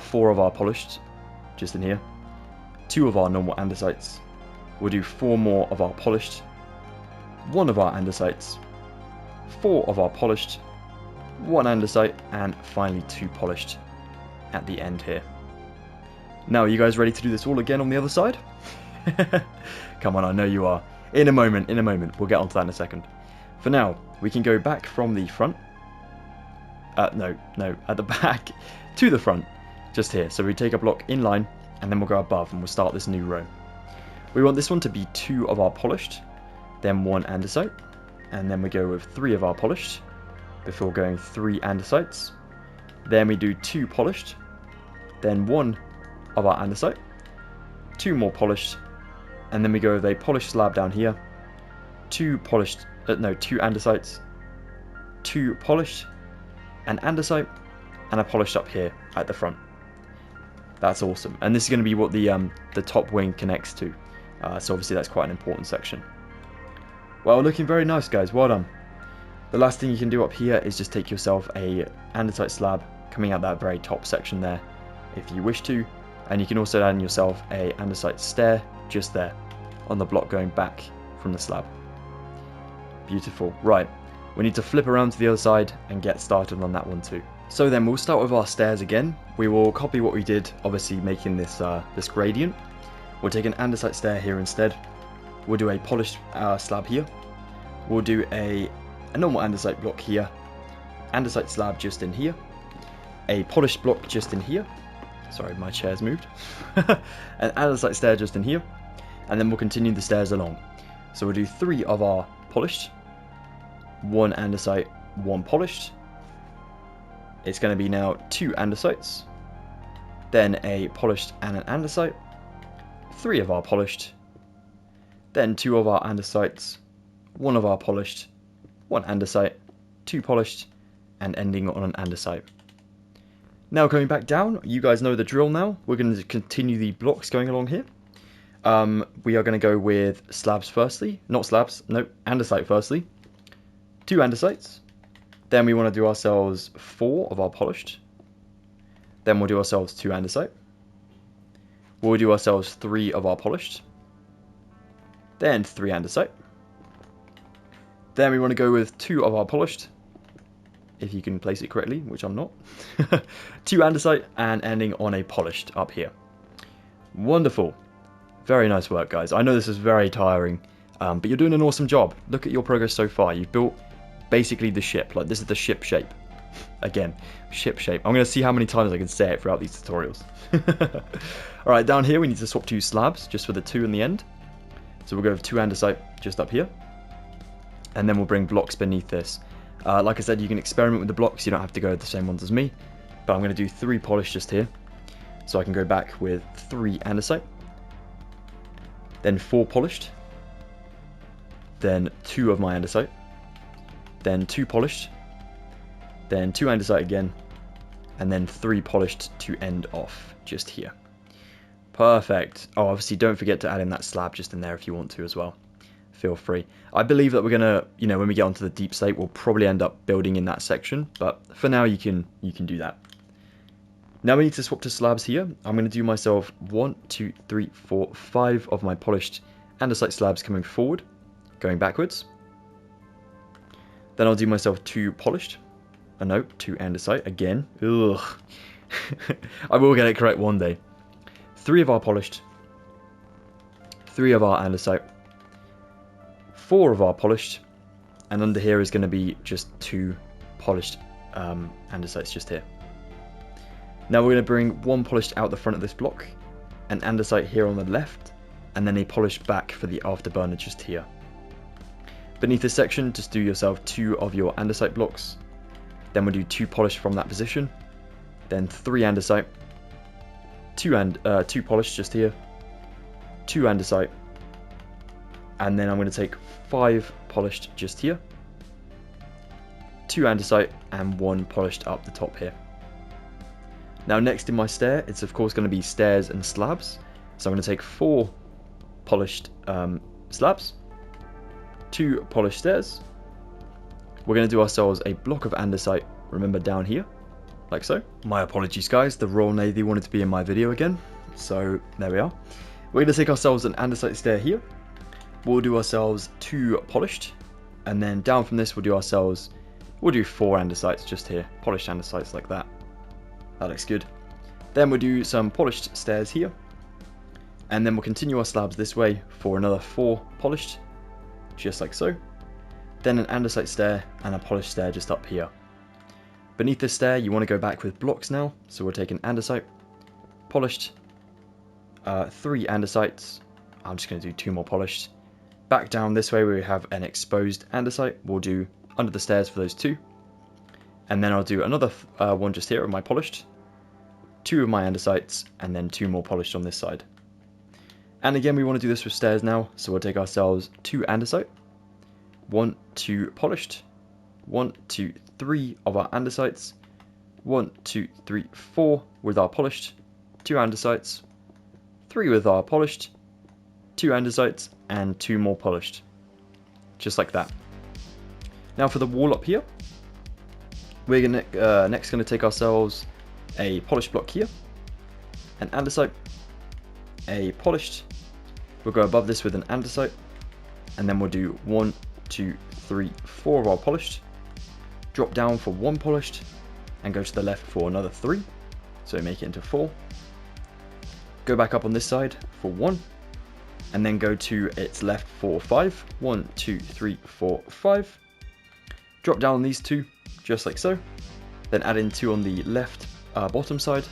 4 of our polished, just in here. 2 of our normal andesites. We'll do 4 more of our polished. 1 of our andesites. 4 of our polished. 1 andesite, and finally 2 polished at the end here. Now, are you guys ready to do this all again on the other side? Come on, I know you are. In a moment, we'll get onto that in a second. For now, we can go back from the front. No, at the back to the front, just here. So we take a block in line, and then we'll go above, and we'll start this new row. We want this one to be 2 of our polished, then 1 andesite, and then we go with 3 of our polished, before going 3 andesites. Then we do 2 polished, then 1 of our andesite, 2 more polished, and then we go with a polished slab down here, 2 polished, 2 andesites, 2 polished, an andesite, and a polished up here at the front. That's awesome, and this is going to be what the top wing connects to. So obviously that's quite an important section. Well, looking very nice, guys. Well done. The last thing you can do up here is just take yourself a andesite slab coming out that very top section there, if you wish to, and you can also add in yourself a andesite stair just there on the block going back from the slab. Beautiful. Right, we need to flip around to the other side and get started on that one too. So then we'll start with our stairs again. We will copy what we did, obviously making this this gradient. We'll take an andesite stair here instead. We'll do a polished slab here. We'll do a normal andesite block here. Andesite slab just in here. A polished block just in here. Sorry, my chair's moved. An andesite stair just in here. And then we'll continue the stairs along. So we'll do 3 of our polished. 1 andesite, 1 polished. It's going to be now 2 andesites. Then a polished and an andesite. 3 of our polished. Then 2 of our andesites. 1 of our polished. 1 andesite. 2 polished. And ending on an andesite. Now coming back down, you guys know the drill now. We're going to continue the blocks going along here. We are going to go with slabs firstly. Not slabs, no, andesite firstly. 2 andesites. Then we want to do ourselves 4 of our polished. Then we'll do ourselves 2 andesite. We'll do ourselves 3 of our polished. Then 3 andesite. Then we want to go with 2 of our polished. If you can place it correctly, which I'm not. 2 andesite and ending on a polished up here. Wonderful. Very nice work, guys. I know this is very tiring, but you're doing an awesome job. Look at your progress so far. You've built basically the ship. Like, this is the ship shape. Again, ship shape. I'm going to see how many times I can say it throughout these tutorials. Alright, down here we need to swap 2 slabs, just for the 2 in the end. So we'll go with 2 andesite just up here. And then we'll bring blocks beneath this. Like I said, you can experiment with the blocks. You don't have to go with the same ones as me. But I'm going to do 3 polished just here. So I can go back with 3 andesite. Then 4 polished. Then 2 of my andesite. Then 2 polished. Then 2 andesite again. And then 3 polished to end off just here. Perfect. Oh, obviously don't forget to add in that slab just in there if you want to as well. Feel free. I believe that we're gonna, when we get onto the deep slate, we'll probably end up building in that section. But for now, you can do that. Now we need to swap to slabs here. I'm gonna do myself 1, 2, 3, 4, 5 of my polished andesite slabs coming forward, going backwards. Then I'll do myself 2 polished. No, 2 andesite again. Ugh. I will get it correct one day. 3 of our polished. 3 of our andesite. 4 of our polished. And under here is going to be just 2 polished andesites just here. Now we're going to bring 1 polished out the front of this block. An andesite here on the left. And then a polished back for the afterburner just here. Beneath this section, just do yourself 2 of your andesite blocks. Then we'll do 2 polished from that position. Then 3 andesite. 2 polished just here. 2 andesite. And then I'm going to take 5 polished just here. 2 andesite and 1 polished up the top here. Now next in my stair, it's of course going to be stairs and slabs. So I'm going to take 4 polished slabs. 2 polished stairs. We're going to do ourselves a block of andesite, remember down here, like so. My apologies guys, the Royal Navy wanted to be in my video again, so there we are. We're going to take ourselves an andesite stair here. We'll do ourselves 2 polished, and then down from this we'll do 4 andesites just here, polished andesites like that. That looks good. Then we'll do some polished stairs here, and then we'll continue our slabs this way for another 4 polished, just like so. Then an andesite stair and a polished stair just up here. Beneath this stair, you want to go back with blocks now. So we'll take an andesite, polished, 3 andesites. I'm just going to do 2 more polished. Back down this way, we have an exposed andesite. We'll do under the stairs for those 2. And then I'll do another one just here of my polished, 2 of my andesites, and then 2 more polished on this side. And again, we want to do this with stairs now. So we'll take ourselves 2 andesite. 1, 2 polished, 1, 2, 3 of our andesites, 1, 2, 3, 4 with our polished, 2 andesites, 3 with our polished, 2 andesites, and 2 more polished. Just like that. Now for the wall up here, we're gonna next going to take ourselves a polished block here, an andesite, a polished, we'll go above this with an andesite, and then we'll do 1, 2, 3, 4 of our polished, drop down for 1 polished, and go to the left for another 3, so make it into 4, go back up on this side for 1, and then go to its left for 5, 1, 2, 3, 4, 5, drop down on these 2, just like so, then add in 2 on the left bottom side.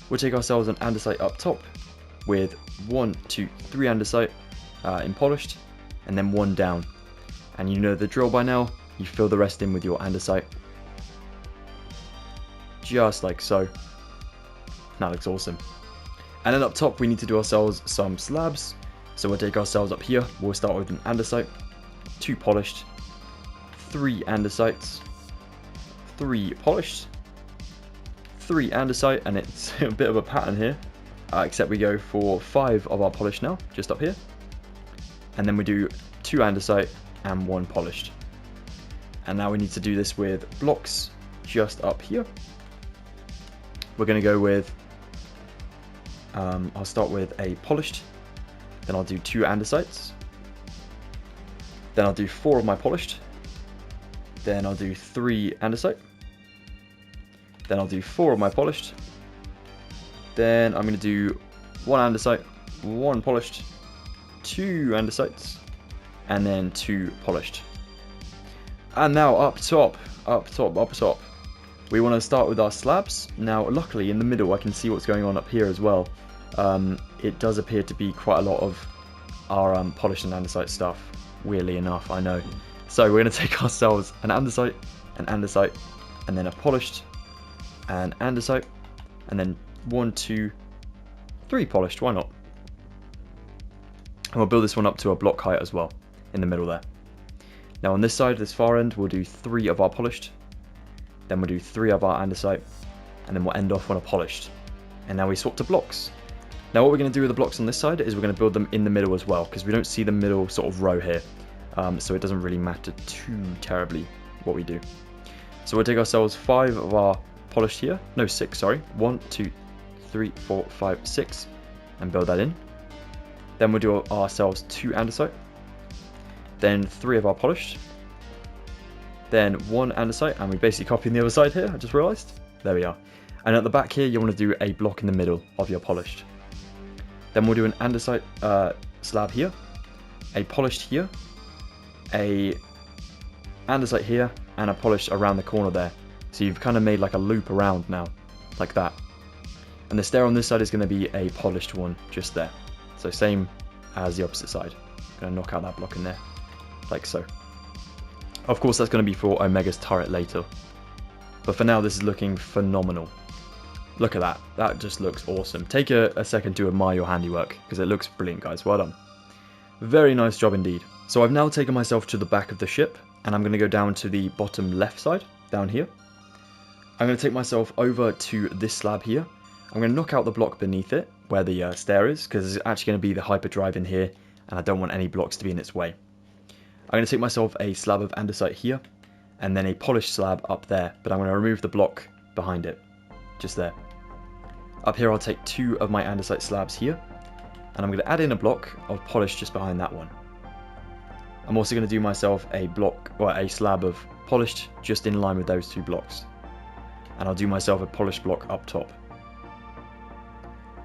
We'll take ourselves an andesite up top with 1, 2, 3 andesite in polished, and then 1 down. And you know the drill by now, you fill the rest in with your andesite. Just like so. That looks awesome. And then up top we need to do ourselves some slabs. So we'll take ourselves up here, we'll start with an andesite, 2 polished, 3 andesites, 3 polished, 3 andesite, and it's a bit of a pattern here. Except we go for 5 of our polished now, just up here. And then we do 2 andesite and 1 polished. And now we need to do this with blocks just up here. We're going to go with, I'll start with a polished, then I'll do 2 andesites, then I'll do 4 of my polished, then I'll do 3 andesite, then I'll do 4 of my polished, then I'm going to do 1 andesite, 1 polished, 2 andesites, and then 2 polished. And now up top, we want to start with our slabs. Now luckily in the middle I can see what's going on up here as well. It does appear to be quite a lot of our polished and andesite stuff. Weirdly enough, I know. So we're going to take ourselves an andesite, and then a polished, and andesite, and then 1, 2, 3 polished, why not? And we'll build this one up to a block height as well, in the middle there. Now on this side, this far end, we'll do 3 of our polished, then we'll do 3 of our andesite, and then we'll end off on a polished. And now we swap to blocks. Now what we're going to do with the blocks on this side is we're going to build them in the middle as well, because we don't see the middle sort of row here. So it doesn't really matter too terribly what we do. So we'll take ourselves 5 of our polished here. No, 6, sorry. 1, 2, 3, 4, 5, 6. And build that in. Then we'll do ourselves 2 andesite. Then 3 of our polished. Then 1 andesite. And we basically copy the other side here, I just realised. There we are. And at the back here, you want to do a block in the middle of your polished. Then we'll do an andesite slab here. A polished here. A andesite here. And a polished around the corner there. So you've kind of made like a loop around now. Like that. And the stair on this side is going to be a polished one just there. So same as the opposite side. I'm going to knock out that block in there. Like so. Of course that's going to be for Omega's turret later. But for now this is looking phenomenal. Look at that. That just looks awesome. Take a second to admire your handiwork. Because it looks brilliant, guys. Well done. Very nice job indeed. So I've now taken myself to the back of the ship. And I'm going to go down to the bottom left side. Down here. I'm going to take myself over to this slab here. I'm going to knock out the block beneath it, where the stair is, because it's actually going to be the hyperdrive in here, and I don't want any blocks to be in its way. I'm going to take myself a slab of andesite here, and then a polished slab up there, but I'm going to remove the block behind it, just there. Up here I'll take 2 of my andesite slabs here, and I'm going to add in a block of polish just behind that one. I'm also going to do myself a block, or a slab of polished just in line with those 2 blocks. And I'll do myself a polished block up top.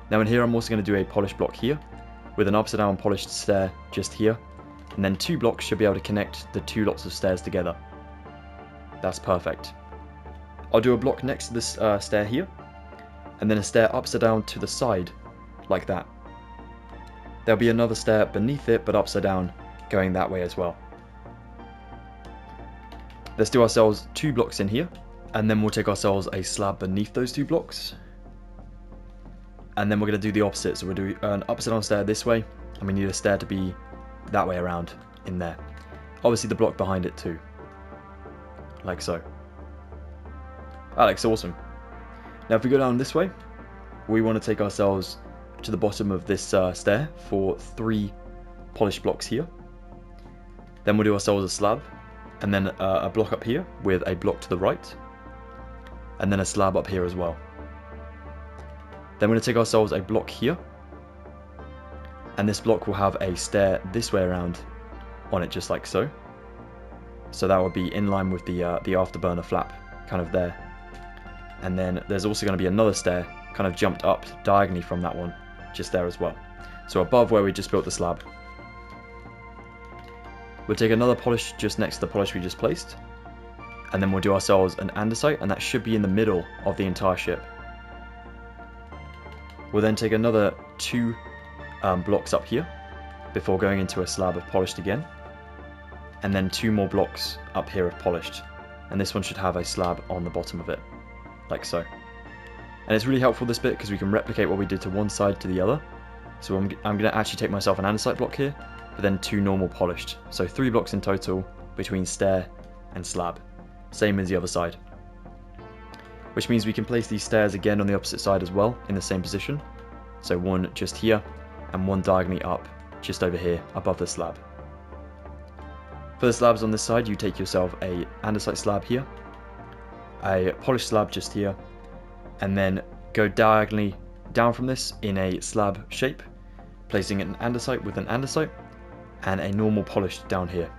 Now in here I'm also going to do a polished block here, with an upside down polished stair just here, and then 2 blocks should be able to connect the 2 lots of stairs together. That's perfect. I'll do a block next to this stair here, and then a stair upside down to the side, like that. There'll be another stair beneath it, but upside down, going that way as well. Let's do ourselves 2 blocks in here, and then we'll take ourselves a slab beneath those 2 blocks. And then we're going to do the opposite, so we'll do an upside down stair this way, and we need a stair to be that way around, in there. Obviously the block behind it too. Like so. That looks awesome. Now if we go down this way, we want to take ourselves to the bottom of this stair for 3 polished blocks here. Then we'll do ourselves a slab, and then a block up here with a block to the right, and then a slab up here as well. Then we're going to take ourselves a block here, and this block will have a stair this way around on it, just like so. So that would be in line with the afterburner flap, kind of there. And then there's also going to be another stair, kind of jumped up diagonally from that one, just there as well. So above where we just built the slab. We'll take another polish just next to the polish we just placed, and then we'll do ourselves an andesite, and that should be in the middle of the entire ship. We'll then take another 2 blocks up here before going into a slab of polished again, and then 2 more blocks up here of polished, and this one should have a slab on the bottom of it, like so. And it's really helpful this bit because we can replicate what we did to one side to the other. So I'm going to actually take myself an andesite block here, but then 2 normal polished, so 3 blocks in total between stair and slab, same as the other side. Which means we can place these stairs again on the opposite side as well, in the same position. So 1 just here, and 1 diagonally up, just over here, above the slab. For the slabs on this side, you take yourself a andesite slab here, a polished slab just here, and then go diagonally down from this in a slab shape, placing an andesite with an andesite, and a normal polished down here.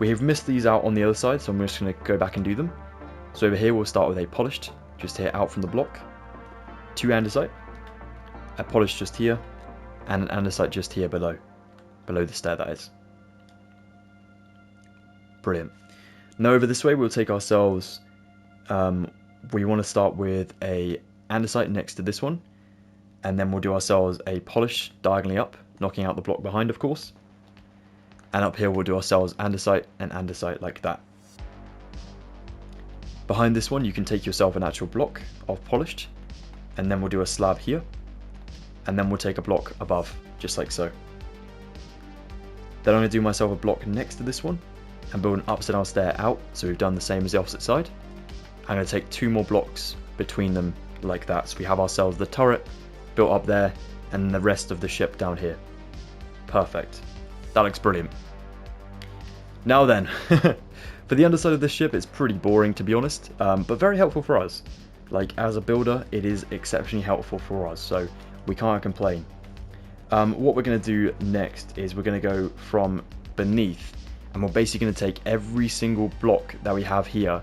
We have missed these out on the other side, so I'm just going to go back and do them. So over here we'll start with a polished, just here out from the block, 2 andesite, a polished just here, and an andesite just here below the stair that is. Brilliant. Now over this way we'll take ourselves, we want to start with a andesite next to this one, and then we'll do ourselves a polish diagonally up knocking out the block behind, of course. And up here we'll do ourselves andesite and andesite like that. Behind this one you can take yourself an actual block of polished, and then we'll do a slab here, and then we'll take a block above, just like so. Then I'm going to do myself a block next to this one, and build an upside down stair out, so we've done the same as the opposite side. I'm going to take 2 more blocks between them like that, so we have ourselves the turret built up there, and the rest of the ship down here. Perfect. That looks brilliant. Now then, for the underside of this ship, it's pretty boring to be honest, but very helpful for us. Like, as a builder, it is exceptionally helpful for us, so we can't complain. What we're going to do next is we're going to go from beneath, and we're basically going to take every single block that we have here,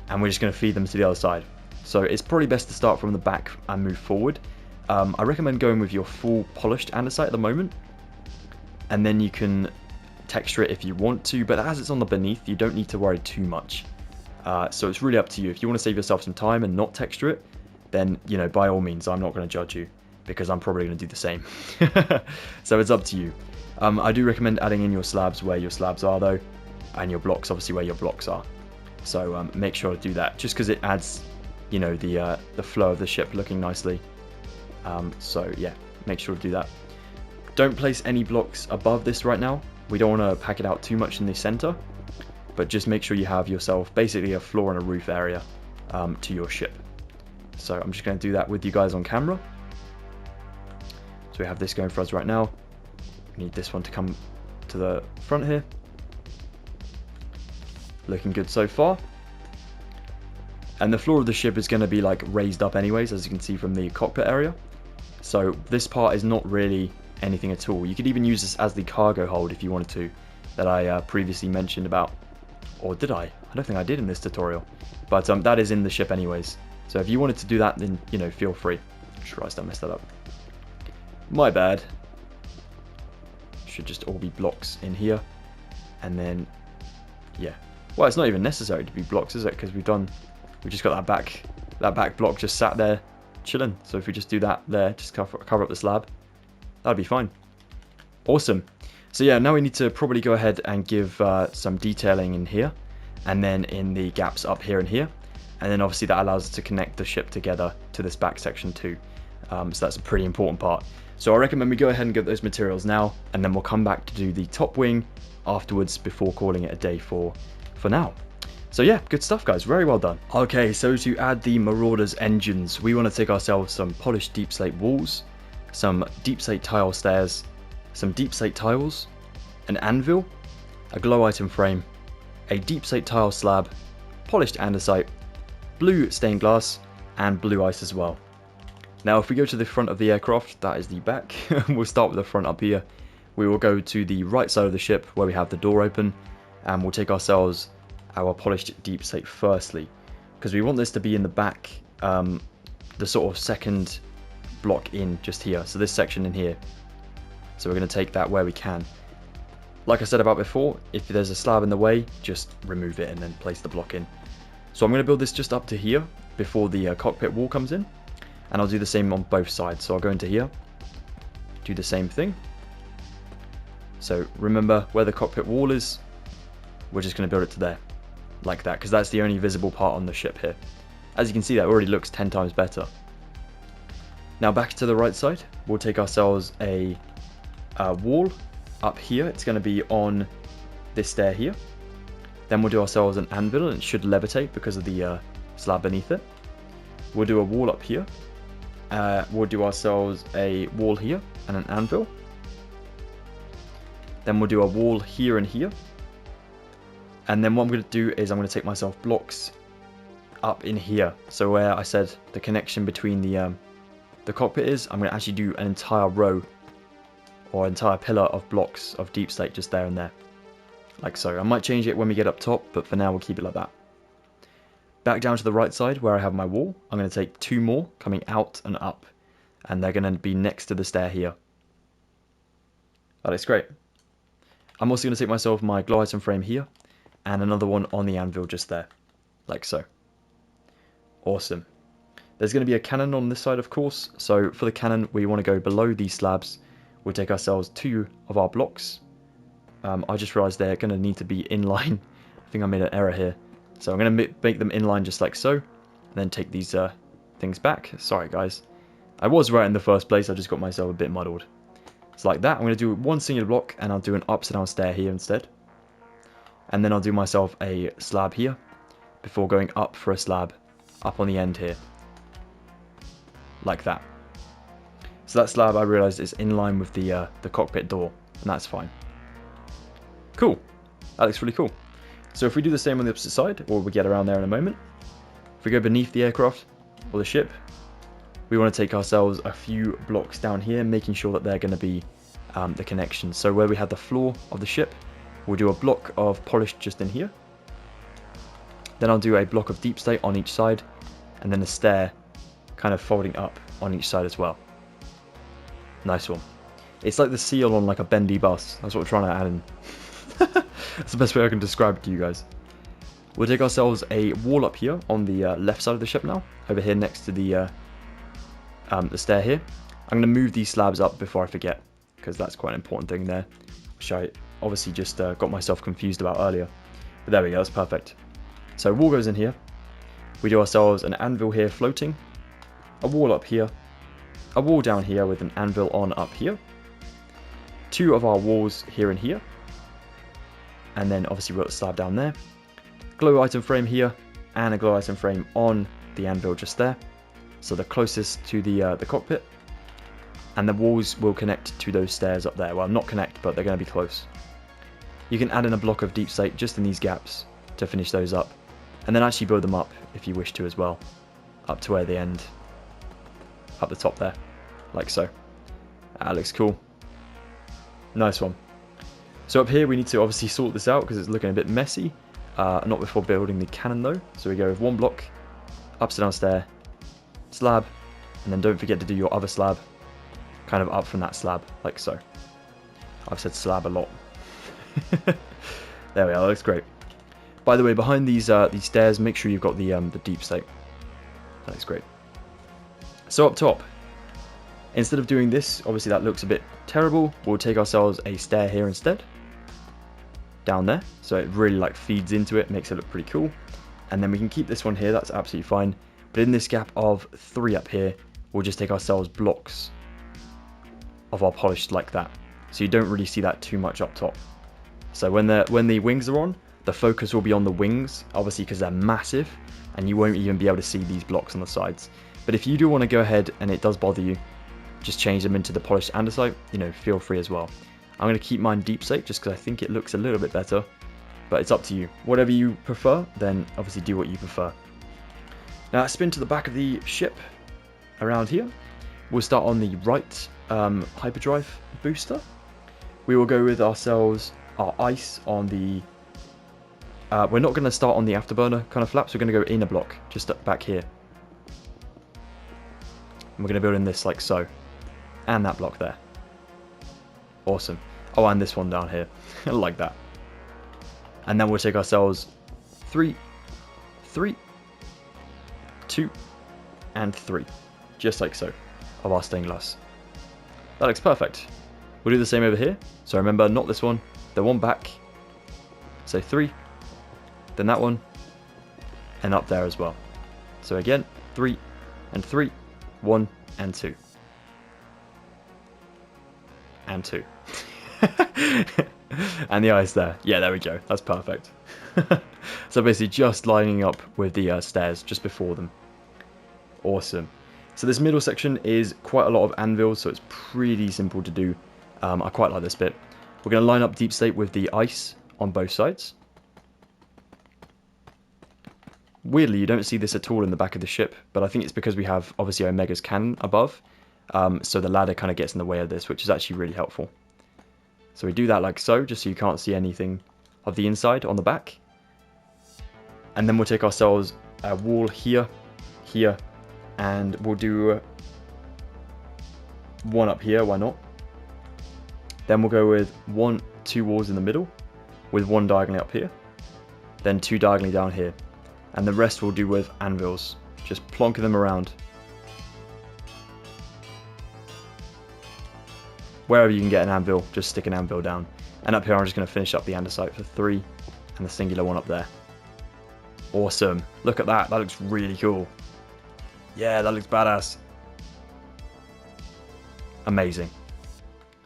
and we're just going to feed them to the other side. So it's probably best to start from the back and move forward. I recommend going with your full polished andesite at the moment, and then you can texture it if you want to, but as it's on the beneath, you don't need to worry too much. So it's really up to you. If you want to save yourself some time and not texture it, then, you know, by all means, I'm not going to judge you, because I'm probably going to do the same. So it's up to you. I do recommend adding in your slabs where your slabs are though, and your blocks obviously where your blocks are. So make sure to do that, just because it adds, you know, the flow of the ship looking nicely. So yeah, make sure to do that. Don't place any blocks above this right now. We don't want to pack it out too much in the center, but just make sure you have yourself basically a floor and a roof area to your ship. So I'm just going to do that with you guys on camera. So we have this going for us right now. We need this one to come to the front here. Looking good so far. And the floor of the ship is going to be like raised up anyways, as you can see from the cockpit area. So this part is not really anything at all. You could even use this as the cargo hold if you wanted to, that I previously mentioned about. Or did I? I don't think I did in this tutorial. But that is in the ship anyways. So if you wanted to do that, then, you know, feel free. Christ, I messed that up. My bad. Should just all be blocks in here. And then, yeah. Well, it's not even necessary to be blocks, is it? Because we just got that back block just sat there chilling. So if we just do that there, just cover up the slab, that'd be fine. Awesome. So yeah, now we need to probably go ahead and give some detailing in here, and then in the gaps up here and here, and then obviously that allows us to connect the ship together to this back section too. So that's a pretty important part. So I recommend we go ahead and get those materials now, and then we'll come back to do the top wing afterwards before calling it a day for now. So yeah, good stuff guys, very well done. Okay, so to add the Marauder's engines, we want to take ourselves some polished deep slate walls, some deep slate tile stairs, some deep slate tiles, an anvil, a glow item frame, a deep slate tile slab, polished andesite, blue stained glass, and blue ice as well. Now if we go to the front of the aircraft, that is the back, we'll start with the front up here. We will go to the right side of the ship where we have the door open, and we'll take ourselves our polished deep slate firstly, because we want this to be in the back, the sort of second block in just here, so this section in here. So we're going to take that where we can. Like I said about before, if there's a slab in the way, just remove it and then place the block in. So I'm going to build this just up to here before the cockpit wall comes in, and I'll do the same on both sides. So I'll go into here, do the same thing. So remember where the cockpit wall is, we're just going to build it to there, like that, because that's the only visible part on the ship here. As you can see, that already looks 10 times better. Now back to the right side, we'll take ourselves a wall up here. It's going to be on this stair here. Then we'll do ourselves an anvil, and it should levitate because of the slab beneath it. We'll do a wall up here. We'll do ourselves a wall here and an anvil. Then we'll do a wall here and here. And then what I'm going to do is I'm going to take myself blocks up in here. So where I said the connection between the cockpit is, I'm going to actually do an entire row or entire pillar of blocks of deep slate just there and there, like so. I might change it when we get up top, but for now we'll keep it like that. Back down to the right side where I have my wall, I'm going to take 2 more coming out and up, and they're going to be next to the stair here. That looks great. I'm also going to take myself my glow item frame here, and another one on the anvil just there, like so. Awesome. There's going to be a cannon on this side, of course, so for the cannon we want to go below these slabs. we'll take ourselves 2 of our blocks. I just realized they're going to need to be in line. I think I made an error here. So I'm going to make them in line just like so, and then take these things back. Sorry guys, I was right in the first place, I just got myself a bit muddled. So like that, I'm going to do one singular block, and I'll do an upside down stair here instead. And then I'll do myself a slab here, before going up for a slab up on the end here. Like that. So that slab, I realised, is in line with the cockpit door, and that's fine. Cool. That looks really cool. So if we do the same on the opposite side, or we get around there in a moment, if we go beneath the aircraft, or the ship, we want to take ourselves a few blocks down here, making sure that they're going to be the connections. So where we have the floor of the ship, we'll do a block of polish just in here. Then I'll do a block of deep slate on each side, and then a stair kind of folding up on each side as well. Nice one. It's like the seal on like a bendy bus. That's what we're trying to add in. That's the best way I can describe it to you guys. We'll take ourselves a wall up here on the left side of the ship now, over here next to the stair here. I'm going to move these slabs up before I forget, because that's quite an important thing there, which I obviously just got myself confused about earlier. But there we go, that's perfect. So wall goes in here. We do ourselves an anvil here floating, a wall up here, a wall down here with an anvil on up here, 2 of our walls here and here, and then obviously we've got the slab down there, glow item frame here, and a glow item frame on the anvil just there, so the closest to the cockpit, and the walls will connect to those stairs up there. Well, not connect, but they're going to be close. You can add in a block of deep slate just in these gaps to finish those up, and then actually build them up if you wish to as well, up to where they end, up the top there, like so. That looks cool. Nice one. So up here we need to obviously sort this out because it's looking a bit messy. Not before building the cannon though. So we go with 1 block, upside down stair, slab, and then don't forget to do your other slab kind of up from that slab, like so. I've said slab a lot. There we are, that looks great. By the way, behind these stairs, make sure you've got the deep slate. That looks great. So up top, instead of doing this, obviously that looks a bit terrible, we'll take ourselves a stair here instead. Down there, so it really like feeds into it, makes it look pretty cool. And then we can keep this one here, that's absolutely fine. But in this gap of 3 up here, we'll just take ourselves blocks of our polished like that. So you don't really see that too much up top. So when the wings are on, the focus will be on the wings, obviously because they're massive, and you won't even be able to see these blocks on the sides. But if you do want to go ahead and it does bother you, just change them into the polished andesite, you know, feel free as well. I'm going to keep mine deep slate just because I think it looks a little bit better, but it's up to you. Whatever you prefer, then obviously do what you prefer. Now spin to the back of the ship around here. We'll start on the right hyperdrive booster. We will go with ourselves our ice on the... we're not going to start on the afterburner kind of flaps, we're going to go in a block, just back here. And we're going to build in this like so. And that block there. Awesome. Oh, and this one down here. Like that. And then we'll take ourselves 3, 3, 2, and 3. Just like so. Of our stained glass. That looks perfect. We'll do the same over here. So remember, not this one. The one back. So 3. Then that one. And up there as well. So again, 3 and 3. 1 and 2. And 2. And the ice there. Yeah, there we go. That's perfect. So basically just lining up with the stairs just before them. Awesome. So this middle section is quite a lot of anvils, so it's pretty simple to do. I quite like this bit. We're going to line up deep slate with the ice on both sides. Weirdly, you don't see this at all in the back of the ship, but I think it's because we have, obviously, Omega's cannon above. So the ladder kind of gets in the way of this, which is actually really helpful. So we do that like so, just so you can't see anything of the inside on the back. And then we'll take ourselves a wall here, here, and we'll do one up here, why not? Then we'll go with 2 walls in the middle, with 1 diagonally up here, then 2 diagonally down here. And the rest we'll do with anvils, just plonking them around. wherever you can get an anvil, just stick an anvil down. And up here I'm just going to finish up the andesite for 3 and the singular one up there. Awesome. Look at that. That looks really cool. Yeah, that looks badass. Amazing.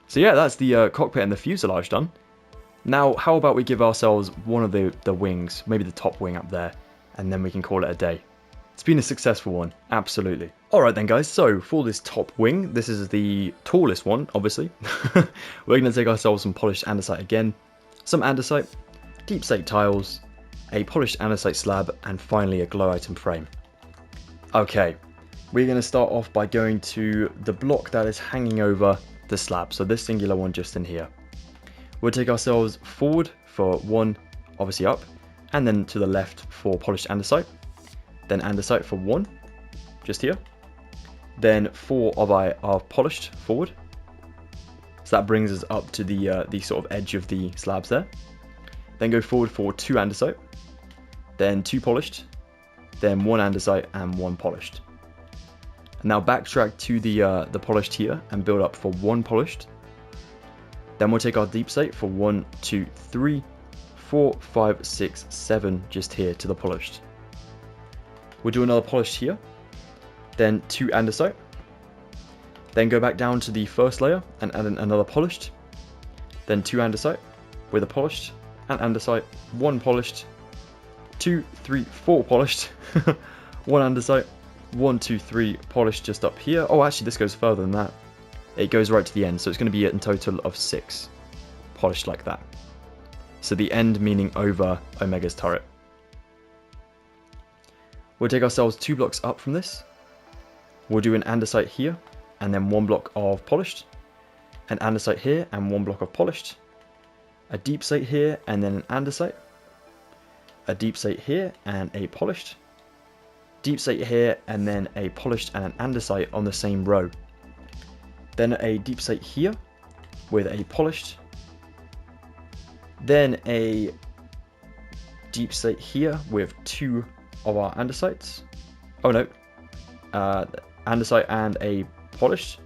So yeah, that's the cockpit and the fuselage done. Now, how about we give ourselves one of the wings, maybe the top wing up there, and then we can call it a day. It's been a successful one, absolutely. Alright then guys, so for this top wing, this is the tallest one, obviously. We're going to take ourselves some polished andesite again, some andesite, deep slate tiles, a polished andesite slab, and finally a glow item frame. Okay, we're going to start off by going to the block that is hanging over the slab, so this singular one just in here. We'll take ourselves forward for 1, obviously up, and then to the left for polished andesite. Then andesite for 1, just here. Then 4 of our polished forward. So that brings us up to the sort of edge of the slabs there. Then go forward for 2 andesite. Then 2 polished. Then 1 andesite and 1 polished. And now backtrack to the polished here and build up for 1 polished. Then we'll take our deep slate for 1, 2, 3, 4, 5, 6, 7 just here to the polished. We'll do another polished here, then 2 andesite, then go back down to the first layer and add another polished, then 2 andesite with a polished, and andesite, 1 polished, 2, 3, 4 polished, 1 andesite, 1, 2, 3 polished just up here. Oh, actually this goes further than that. It goes right to the end, so it's going to be in total of 6 polished like that. So the end meaning over Omega's turret. We'll take ourselves 2 blocks up from this. We'll do an andesite here, and then 1 block of polished. An andesite here, and 1 block of polished. A deep slate here, and then an andesite. A deep slate here, and a polished. Deep slate here, and then a polished and an andesite on the same row. Then a deep slate here, with a polished. Then a deep slate here, with 2 of our andesites. Oh no, andesite and a polished.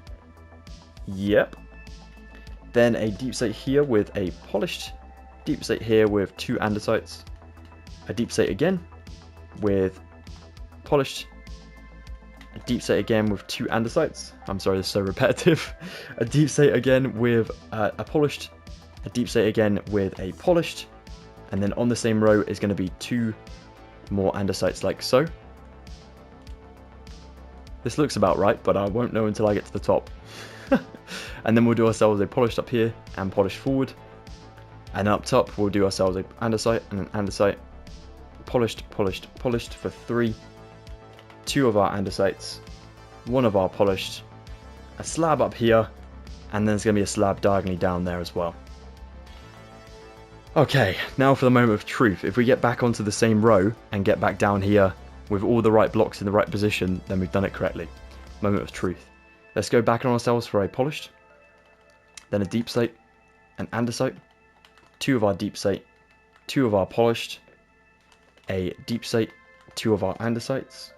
Yep. Then a deep slate here with a polished. Deep slate here with 2 andesites. A deep slate again with polished. A deep slate again with 2 andesites. I'm sorry, this is so repetitive. A deep slate again with a polished. A deep slate again with a polished. And then on the same row is going to be 2 more andesites like so. This looks about right, but I won't know until I get to the top. And then we'll do ourselves a polished up here and polished forward. And up top we'll do ourselves an andesite and an andesite. Polished, polished, polished for 3. 2 of our andesites. 1 of our polished. A slab up here. And then there's going to be a slab diagonally down there as well. Okay, now for the moment of truth. If we get back onto the same row and get back down here with all the right blocks in the right position, then we've done it correctly. Moment of truth. Let's go back on ourselves for a polished, then a deep slate, an andesite, 2 of our deep slate, 2 of our polished, a deep slate, 2 of our andesites,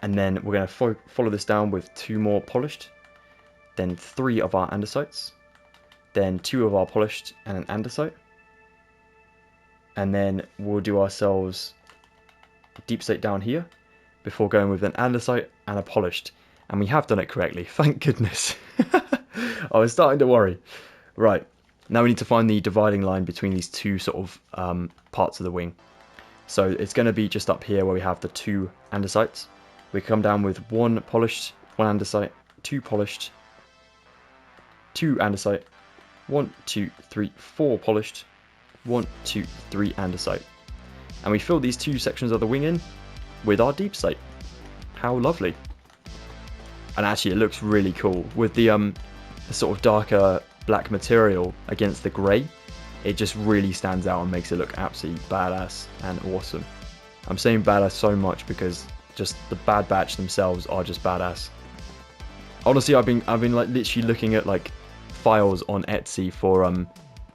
and then we're going to follow this down with 2 more polished, then 3 of our andesites, then 2 of our polished and an andesite. And then we'll do ourselves a deep slate down here before going with an andesite and a polished. And we have done it correctly, thank goodness. I was starting to worry. Right, now we need to find the dividing line between these 2 sort of parts of the wing. So it's going to be just up here where we have the 2 andesites. We come down with 1 polished, 1 andesite, 2 polished, 2 andesite, 1, 2, 3, 4 polished, 1, 2, 3 andesite. And we fill these 2 sections of the wing in with our deep slate. How lovely. And actually it looks really cool with the sort of darker black material against the grey. It just really stands out and makes it look absolutely badass and awesome. I'm saying badass so much because just the Bad Batch themselves are just badass. Honestly, I've been like literally looking at like files on Etsy for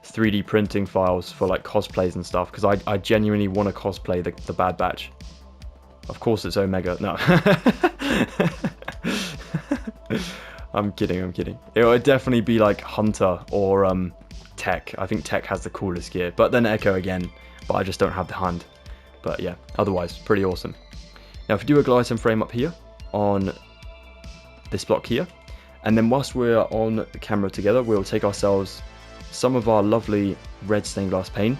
3D printing files for like cosplays and stuff, because I genuinely want to cosplay the Bad Batch. Of course it's Omega. No. I'm kidding, I'm kidding. It would definitely be like Hunter or Tech. I think Tech has the coolest gear, but then Echo again, but I just don't have the hand. But yeah, otherwise, pretty awesome. Now if we do a glide frame up here on this block here, and then whilst we're on the camera together, we'll take ourselves some of our lovely red stained glass pane,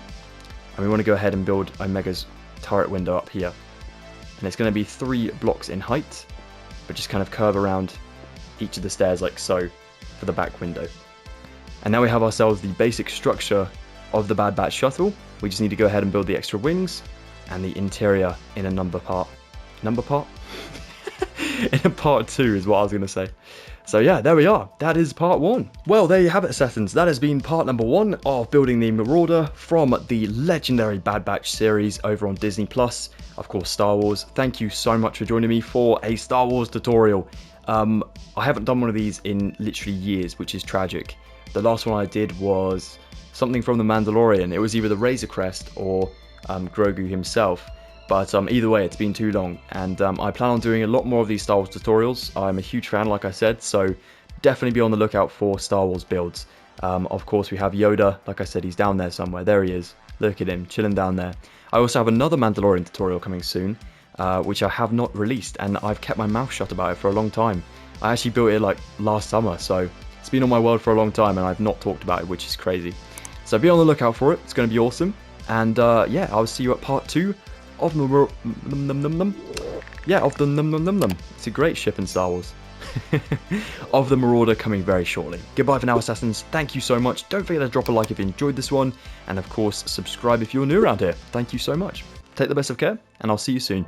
and we want to go ahead and build Omega's turret window up here. And it's going to be 3 blocks in height, but just kind of curve around each of the stairs like so for the back window. And now we have ourselves the basic structure of the Bad Batch shuttle. We just need to go ahead and build the extra wings and the interior in a number part. Number part? In a part 2 is what I was going to say. So yeah, there we are. That is part 1. Well, there you have it, Assassins. That has been part number 1 of building the Marauder from the legendary Bad Batch series over on Disney+. Of course, Star Wars. Thank you so much for joining me for a Star Wars tutorial. I haven't done one of these in literally years, which is tragic. The last one I did was something from The Mandalorian. It was either the Razor Crest or Grogu himself. But either way, it's been too long, and I plan on doing a lot more of these Star Wars tutorials. I'm a huge fan, like I said, so definitely be on the lookout for Star Wars builds. Of course, we have Yoda. Like I said, he's down there somewhere. There he is. Look at him, chilling down there. I also have another Mandalorian tutorial coming soon, which I have not released, and I've kept my mouth shut about it for a long time. I actually built it like last summer, so it's been on my world for a long time, and I've not talked about it, which is crazy. So be on the lookout for it. It's going to be awesome. And yeah, I'll see you at part 2 of the It's a great ship in Star Wars. Of the Marauder coming very shortly. Goodbye for now, Assassins. Thank you so much. Don't forget to drop a like if you enjoyed this one, and of course subscribe if you're new around here. Thank you so much. Take the best of care, and I'll see you soon.